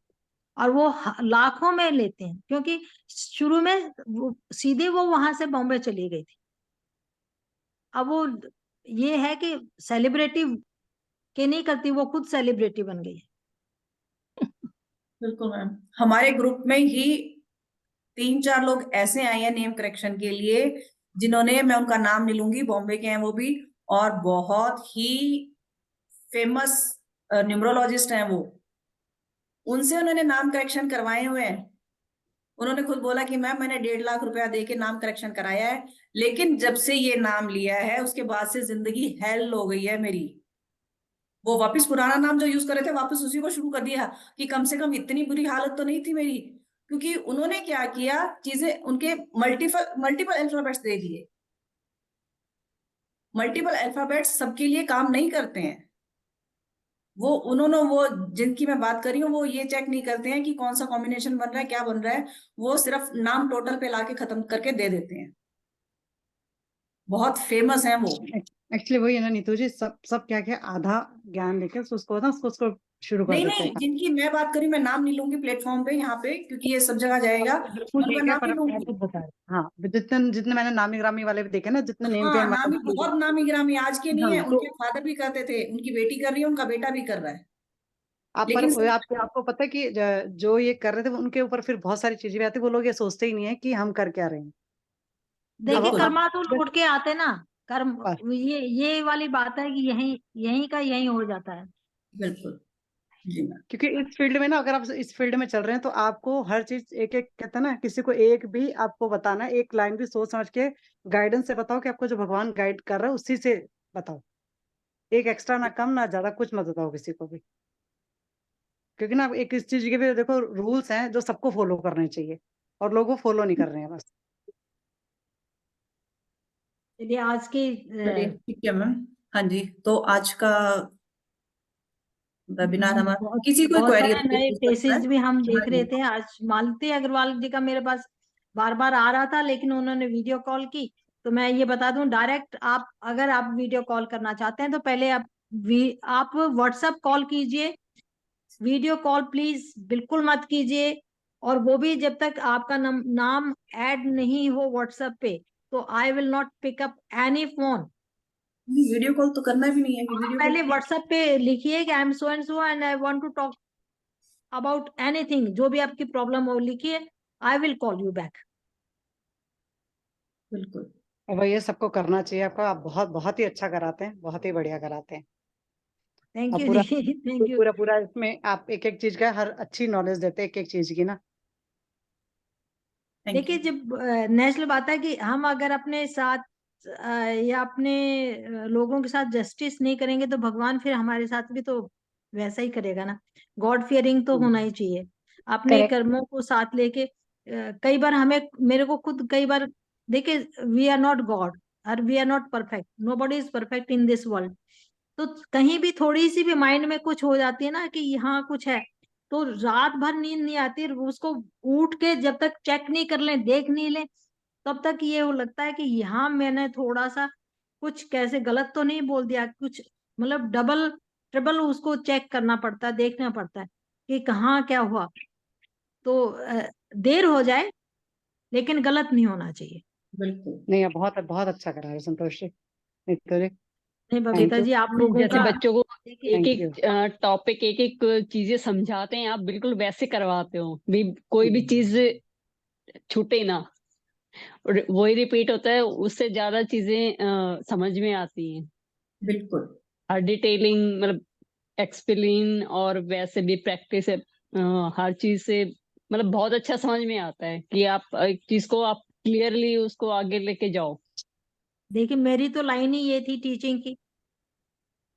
और वो लाखों में लेते हैं, क्योंकि शुरू में सीधे वो वहां से बॉम्बे चली गई थी। अब वो ये है कि सेलिब्रिटी के नहीं करती, वो खुद सेलिब्रिटी बन गई है। बिल्कुल मैम। हमारे ग्रुप में ही 3-4 लोग ऐसे आए हैं नेम करेक्शन के लिए, जिन्होंने, मैं उनका नाम नहीं लूंगी, बॉम्बे के हैं वो भी, और बहुत ही फेमस न्यूमरोलॉजिस्ट हैं वो। उनसे उन्होंने नाम करेक्शन करवाए हुए हैं। उन्होंने खुद बोला कि मैम मैंने 1.5 लाख रुपया दे के नाम करेक्शन कराया है, लेकिन जब से ये नाम लिया है उसके बाद से जिंदगी हेल हो गई है मेरी। वो वापस पुराना नाम जो यूज कर रहे थे वापस उसी को शुरू कर दिया, कि कम से कम इतनी बुरी हालत तो नहीं थी मेरी। क्योंकि उन्होंने क्या किया, चीजें उनके मल्टीपल मल्टीपल अल्फाबेट्स दे दिए। मल्टीपल अल्फाबेट्स सबके लिए काम नहीं करते हैं। वो जिनकी मैं बात कर रही हूँ वो ये चेक नहीं करते हैं कि कौन सा कॉम्बिनेशन बन रहा है, क्या बन रहा है। वो सिर्फ नाम टोटल पे लाके खत्म करके दे देते हैं। बहुत फेमस है वो। एक्चुअली वही है ना नीतू जी, सब क्या क्या आधा ज्ञान लेके उसको शुरू कर नहीं देते नहीं, हैं। जिनकी मैं बात करी, मैं नाम नहीं लूंगी प्लेटफॉर्म पे यहाँ पे, क्योंकि ये सब जगह जाएगा, बिल्कुल उनका ठीक है, नाम पर नहीं मैं लूंगी। खुद बता रही हूँ। हाँ, जितने जितने मैंने नामी ग्रामी वाले भी देखे ना, जितने नेम हाँ, फेम नामी, वाले, बहुत नामी गिरामी आज के नहीं हाँ है, तो उनके फादर भी करते थे, उनकी बेटी कर रही है, उनका बेटा भी कर रहा है। आप पर लेकिन सब आपको पता है कि जो ये कर रहे थे उनके ऊपर फिर बहुत सारी चीजें भी आती है। वो लोग ये सोचते ही नहीं है कि हम कर क्या रहे हैं। देखिए, बिल्कुल कर्मा तो लौट के आते ना, कर्म, बस ये वाली बात है कि यही यही का यही हो जाता है। बिल्कुल। जी मैम। क्योंकि इस फील्ड में ना, अगर आप इस फील्ड में चल रहे हैं तो आपको हर चीज एक एक, कहते हैं ना, किसी को एक भी आपको बताना है, एक लाइन भी सोच समझ के गाइडेंस से बताओ कि आपको जो भगवान गाइड कर रहा है उसी से बताओ। एक एक्स्ट्रा ना कम ना ज्यादा कुछ मत बताओ किसी को भी, क्योंकि ना एक इस चीज के भी देखो रूल्स हैं जो सबको फॉलो करने चाहिए और लोग वो फॉलो नहीं कर रहे हैं बस। चलिए आज की चलिए ठीक है मैम। हाँ जी, तो आज का वेबिनार हमारा, बहुत किसी कोई बहुत क्वेरी है सारे तो कोई नए पूछ सकता फेसेस है। भी हम देख हाँ रहे जी। थे आज। मालती अग्रवाल जी का मेरे पास बार बार आ रहा था, लेकिन उन्होंने वीडियो कॉल की। तो मैं ये बता दूं, डायरेक्ट आप अगर आप वीडियो कॉल करना चाहते हैं तो पहले आप व्हाट्सएप कॉल कीजिए। वीडियो कॉल प्लीज बिल्कुल मत कीजिए। और वो भी जब तक आपका नाम ऐड नहीं हो व्हाट्सएप पे, तो I will not pick up any phone. नहीं, वीडियो कॉल तो करना भी नहीं है कि वीडियो कॉल। पहले व्हाट्सएप पे लिखिए कि I am so and so and I want to talk about anything, जो भी आपकी प्रॉब्लम हो लिखिए, I will call you back. बिल्कुल। और भैया सबको करना चाहिए आपका, आप बहुत बहुत ही अच्छा कराते हैं, बहुत ही बढ़िया कराते हैं। थैंक और यू पूरा जी, थैंक यू। पूरा पूरा इसमें आप एक एक चीज का हर अच्छी नॉलेज देते हैं, एक एक चीज की ना। थैंक देखिए, यू। जब नेचुरल बात है कि हम अगर अपने साथ या अपने लोगों के साथ जस्टिस नहीं करेंगे तो भगवान फिर हमारे साथ भी तो वैसा ही करेगा ना। गॉड फियरिंग तो होना ही चाहिए, अपने Correct. कर्मों को साथ लेके। कई बार हमें, मेरे को खुद कई बार, देखिए, वी आर नॉट गॉड और we are not perfect, nobody is perfect in this world. तो कहीं भी थोड़ी सी भी माइंड में कुछ हो जाती है ना कि यहाँ कुछ है, तो रात भर नींद नहीं आती। उसको उठ के जब तक चेक नहीं कर लें, देख नहीं लें, तब तक ये हो लगता है कि यहाँ मैंने थोड़ा सा कुछ कैसे गलत तो नहीं बोल दिया कुछ। मतलब डबल ट्रिपल उसको चेक करना पड़ता है, देखना पड़ता है कि कहाँ क्या हुआ। तो देर हो जाए लेकिन गलत नहीं होना चाहिए। बिल्कुल। नहीं, आप बहुत बहुत अच्छा करा रहे हैं संतोष जी, नित्य जी। नहीं थैंक बबीता यू, जी, आप लोगों जैसे का बच्चों को देखिए, एक थैंक यू। एक टॉपिक, एक एक चीजें समझाते हैं, आप बिल्कुल वैसे करवाते हो भी, कोई भी चीज छूटे ना, और वही रिपीट होता है, उससे ज्यादा चीजें समझ में आती हैं। बिल्कुल। हर डिटेलिंग मतलब एक्सप्लेन, और वैसे भी प्रैक्टिस है, हर चीज से मतलब बहुत अच्छा समझ में आता है कि आप एक चीज को आप क्लियरली उसको आगे लेके जाओ। देखिए मेरी तो लाइन ही ये थी टीचिंग की।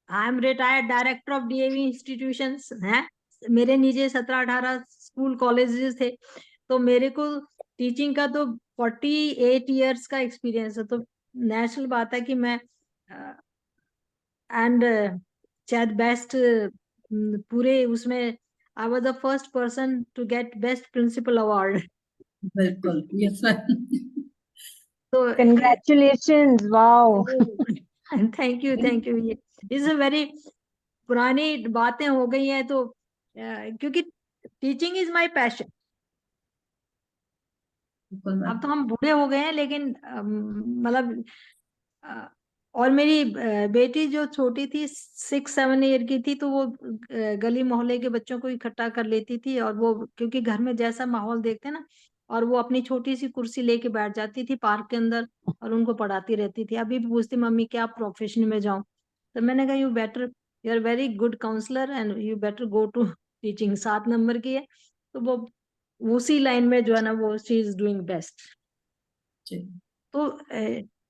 I am retired director of DAV institutions हैं। मेरे नीचे 17-18 स्कूल कॉलेजेस थे। तो मेरे को टीचिंग का तो 48 ईयर्स का एक्सपीरियंस है। तो नेचुरल बात है कि मैं एंड शायद बेस्ट पूरे उसमें I was the first person to get best principal award. बिल्कुल। Yes ma'am. तो Congratulations. Wow. Thank you, thank you. ये इज अ वेरी पुरानी बातें हो गई हैं। तो क्योंकि टीचिंग इज माय पैशन। बिल्कुल मैम। अब तो हम बूढ़े हो गए हैं, लेकिन मतलब और मेरी बेटी जो छोटी थी, 6-7 ईयर की थी, तो वो गली मोहल्ले के बच्चों को इकट्ठा कर लेती थी। और वो क्योंकि घर में जैसा माहौल देखते हैं ना, और वो अपनी छोटी सी कुर्सी लेके बैठ जाती थी पार्क के अंदर और उनको पढ़ाती रहती थी। अभी भी पूछती, मम्मी क्या प्रोफेशन में जाऊं? तो मैंने कहा, you are very good counsellor and you better go to teaching. 7 number की है, तो वो उसी लाइन में जो है ना, वो शी इज डूइंग बेस्ट। जी। तो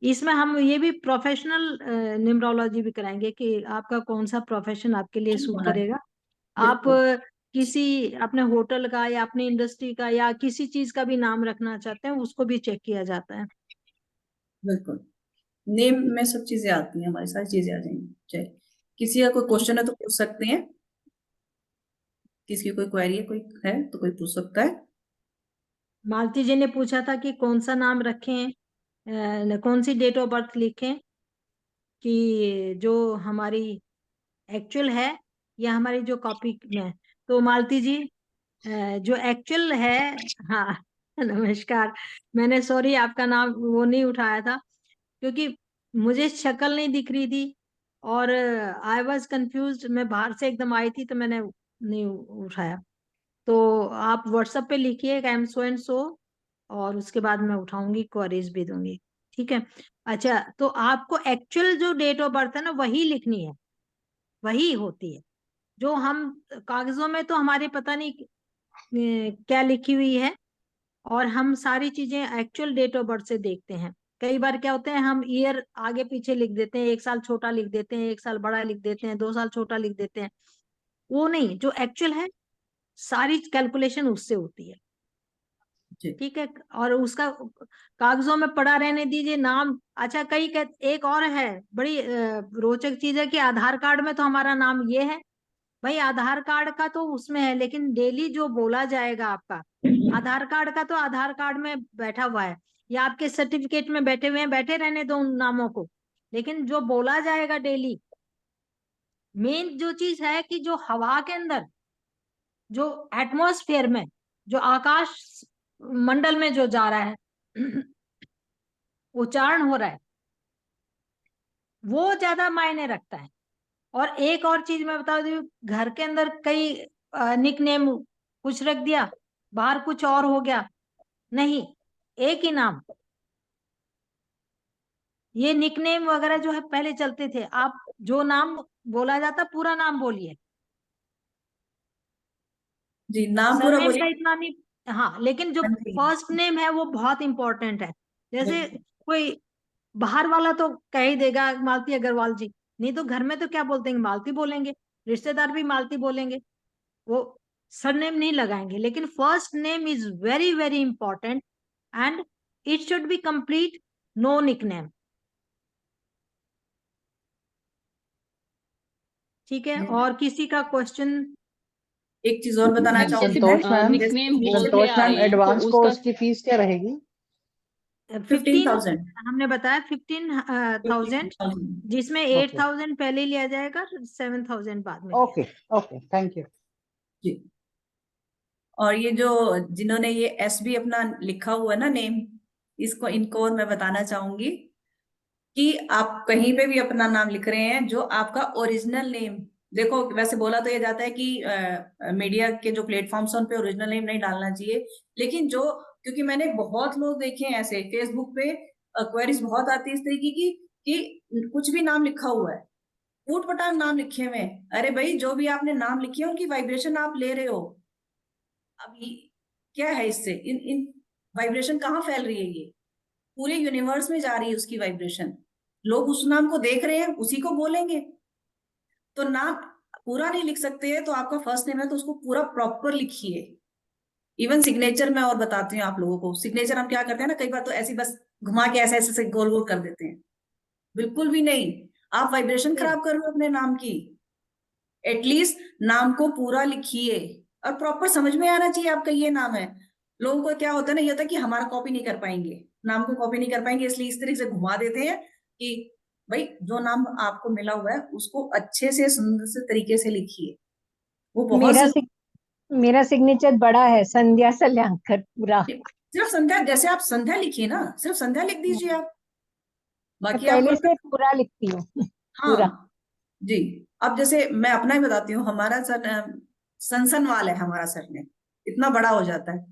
इसमें हम ये भी प्रोफेशनल न्यूमरोलॉजी भी कराएंगे कि आपका कौन सा प्रोफेशन आपके लिए सूट करेगा। आप बिल्कुल। किसी अपने होटल का या अपनी इंडस्ट्री का या किसी चीज का भी नाम रखना चाहते हैं, उसको भी चेक किया जाता है। बिल्कुल। नेम में सब चीजें आती हैं, हमारी सारी चीजें आ जाएंगी। चलिए, किसी का कोई क्वेश्चन है तो पूछ सकते हैं। किसी की कोई क्वेरी है तो कोई पूछ सकता है। मालती जी ने पूछा था कि कौन सा नाम रखें, कौन सी डेट ऑफ बर्थ लिखें, कि जो हमारी एक्चुअल है या हमारी जो कॉपी में है। तो मालती जी, जो एक्चुअल है, हाँ, नमस्कार। मैंने सॉरी आपका नाम वो नहीं उठाया था, क्योंकि मुझे शक्ल नहीं दिख रही थी और आई वॉज कंफ्यूज। मैं बाहर से एकदम आई थी तो मैंने नहीं उठाया। तो आप व्हाट्सएप पे लिखिए आई एम सो एंड सो, और उसके बाद मैं उठाऊंगी, क्वेरीज भी दूंगी। ठीक है। अच्छा, तो आपको एक्चुअल जो डेट ऑफ बर्थ है ना, वही लिखनी है, वही होती है। जो हम कागजों में तो हमारे पता नहीं क्या लिखी हुई है, और हम सारी चीजें एक्चुअल डेट ऑफ बर्थ से देखते हैं। कई बार क्या होते हैं, हम ईयर आगे पीछे लिख देते हैं, 1 साल छोटा लिख देते हैं, 1 साल बड़ा लिख देते हैं, 2 साल छोटा लिख देते हैं। वो नहीं, जो एक्चुअल है सारी कैलकुलेशन उससे होती है। जी। ठीक है, और उसका कागजों में पड़ा रहने दीजिए नाम। अच्छा, एक और है बड़ी रोचक चीज है कि आधार कार्ड में तो हमारा नाम ये है, भाई आधार कार्ड का तो उसमें है, लेकिन डेली जो बोला जाएगा आपका आधार कार्ड का तो आधार कार्ड में बैठा हुआ है, या आपके सर्टिफिकेट में बैठे हुए हैं, बैठे रहने दो उन नामों को, लेकिन जो बोला जाएगा डेली, मेन जो चीज है कि जो हवा के अंदर, जो एटमॉस्फेयर में, जो आकाश मंडल में जो जा रहा है उच्चारण हो रहा है, वो ज्यादा मायने रखता है। और एक और चीज मैं बता दूं, घर के अंदर कई निक नेम कुछ रख दिया, बाहर कुछ और हो गया, नहीं, एक ही नाम। ये निकनेम वगैरह जो है पहले चलते थे, आप जो नाम बोला जाता पूरा नाम बोलिए, जी, नाम पूरा सरनेम का बोलिए। इतना नहीं। हाँ, लेकिन जो हाँ जी, फर्स्ट नेम है वो बहुत इंपॉर्टेंट है। जैसे बिल्कुल। कोई बाहर वाला तो कह ही देगा मालती अग्रवाल जी, नहीं तो घर में तो क्या बोलते हैं, मालती बोलेंगे, रिश्तेदार भी मालती बोलेंगे, वो सरनेम नहीं लगाएंगे। लेकिन first name is very very important, and it should be complete, no nickname. ठीक है, और किसी का क्वेश्चन? एक चीज और बताना मैम जैसे चाहूंगी मैं, निकनेम बोल जैसे के संतोष मैम, आए हैं तो एडवांस उसका कोर्स की फीस क्या रहेगी? 15,000। हमने बताया 15,000, 15,000। जिसमें ओके 8,000 पहले ही लिया जाएगा, 7,000 बाद में लिया ओके ओके, थैंक यू। जी। और ये जो जिन्होंने ये एसबी अपना लिखा हुआ है ना नेम, इनको और मैं बताना चाहूंगी कि आप कहीं पे भी अपना नाम लिख रहे हैं, जो आपका ओरिजिनल नेम, देखो वैसे बोला तो ये जाता है कि मीडिया के जो प्लेटफॉर्म्स हैं उन पे ओरिजिनल नेम नहीं डालना चाहिए, लेकिन जो, क्योंकि मैंने बहुत लोग देखे हैं ऐसे फेसबुक पे, क्वेरीज बहुत आती है इस तरीके की कि कुछ भी नाम लिखा हुआ है, ऊट पटांग नाम लिखे हुए हैं। अरे भाई, जो भी आपने नाम लिखे हैं उनकी वाइब्रेशन आप ले रहे हो। अब ये क्या है, इससे इन इन वाइब्रेशन कहाँ फैल रही है? ये पूरे यूनिवर्स में जा रही है उसकी वाइब्रेशन। लोग उस नाम को देख रहे हैं, उसी को बोलेंगे। तो नाम पूरा नहीं लिख सकते हैं तो आपका फर्स्ट नेम है तो उसको पूरा प्रॉपर लिखिए। इवन सिग्नेचर में और बताती हूँ आप लोगों को, सिग्नेचर हम क्या करते हैं ना, कई बार तो ऐसी बस घुमा के ऐसे ऐसे गोल गोल कर देते हैं। बिल्कुल भी नहीं, आप वाइब्रेशन खराब कर रहे हो अपने नाम की। एटलीस्ट नाम को पूरा लिखिए और प्रॉपर समझ में आना चाहिए आपका ये नाम है। लोगों को क्या होता है ना, ये होता है कि हमारा कॉपी नहीं कर पाएंगे, नाम को कॉपी नहीं कर पाएंगे, इसलिए इस तरीके से घुमा देते हैं कि भाई जो नाम आपको मिला हुआ है उसको अच्छे से सुंदर से तरीके से लिखिए। वो बहुत मेरा जरूरी। मेरा सिग्नेचर बड़ा है, संध्या सल्याणकर पूरा। सिर्फ संध्या, जैसे आप संध्या लिखिए ना, सिर्फ संध्या लिख दीजिए आप, मैं बाकी पहले आपको। से पूरा लिखती हूँ पूरा। हाँ जी। अब जैसे मैं अपना ही बताती हूँ, हमारा सर सनसनवाल है, हमारा सरनेम इतना बड़ा हो जाता है।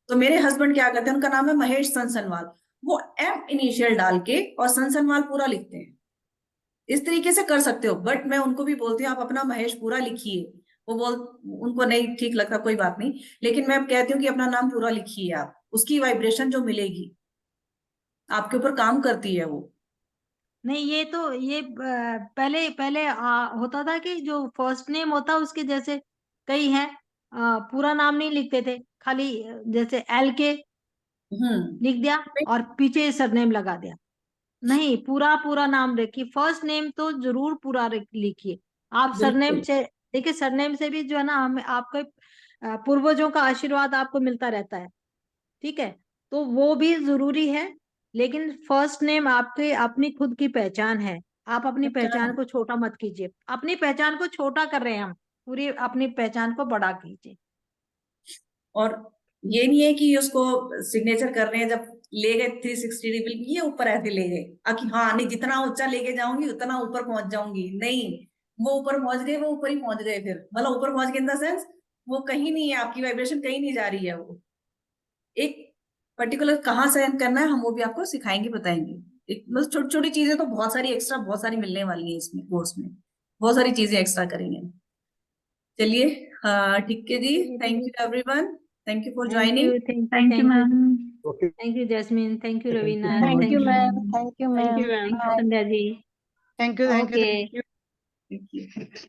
तो मेरे हस्बैंड क्या करते हैं, उनका नाम है महेश सनसनवाल, वो एम इनिशियल डाल के और सनसनवाल पूरा लिखते हैं। इस तरीके से कर सकते हो, बट मैं उनको भी बोलती हूँ आप अपना महेश पूरा लिखिए। वो बोल, उनको नहीं ठीक लगता, कोई बात नहीं, लेकिन मैं कहती हूँ कि अपना नाम पूरा लिखिए आप, उसकी वाइब्रेशन जो मिलेगी आपके ऊपर काम करती है वो। नहीं, ये तो ये पहले पहले होता था कि जो फर्स्ट नेम होता उसके जैसे कई हैं, पूरा नाम नहीं लिखते थे, खाली जैसे एल के हम्म। लिख दिया और पीछे सरनेम लगा दिया। नहीं, पूरा पूरा नाम लिखिए, फर्स्ट नेम तो जरूर पूरा लिखिए। आप सरनेम बिल्कुल। से, देखिए सरनेम से भी जो है ना, हमें आपके पूर्वजों का आशीर्वाद आपको मिलता रहता है। ठीक है, तो वो भी जरूरी है, लेकिन फर्स्ट नेम आपके अपनी खुद की पहचान है। आप अपनी पहचान को छोटा मत कीजिए, अपनी पहचान को छोटा कर रहे हैं हम, पूरी अपनी पहचान को बड़ा कीजिए। और ये नहीं है कि उसको सिग्नेचर कर रहे हैं, जब ले गए 360 डिग्री ये ऊपर ऐसे ले गए कि हाँ नहीं, जितना ऊंचा लेके जाऊंगी उतना ऊपर पहुंच जाऊंगी, नहीं। वो ऊपर पहुंच गए, वो ऊपर ही पहुंच गए, फिर मतलब ऊपर पहुंच गए इन द सेंस वो कहीं नहीं है, आपकी वाइब्रेशन कहीं नहीं जा रही है। वो एक पर्टिकुलर कहाँ से करना है हम वो भी आपको सिखाएंगे, बताएंगे। एक बस छोटी छोटी चीजें तो बहुत सारी एक्स्ट्रा बहुत सारी मिलने वाली है इसमें कोर्स में, बहुत सारी चीजें एक्स्ट्रा करेंगे। चलिए, ठीक है जी, thank you everyone, thank you for joining. Thank you ma'am, okay, thank you Jasmine, thank you thank you Raveena, so Thank much. you, ma'am. Thank you, thank ma'am. You ma'am. Thank you Sandhya ji. Thank you, thank you, okay thank you. Thank you.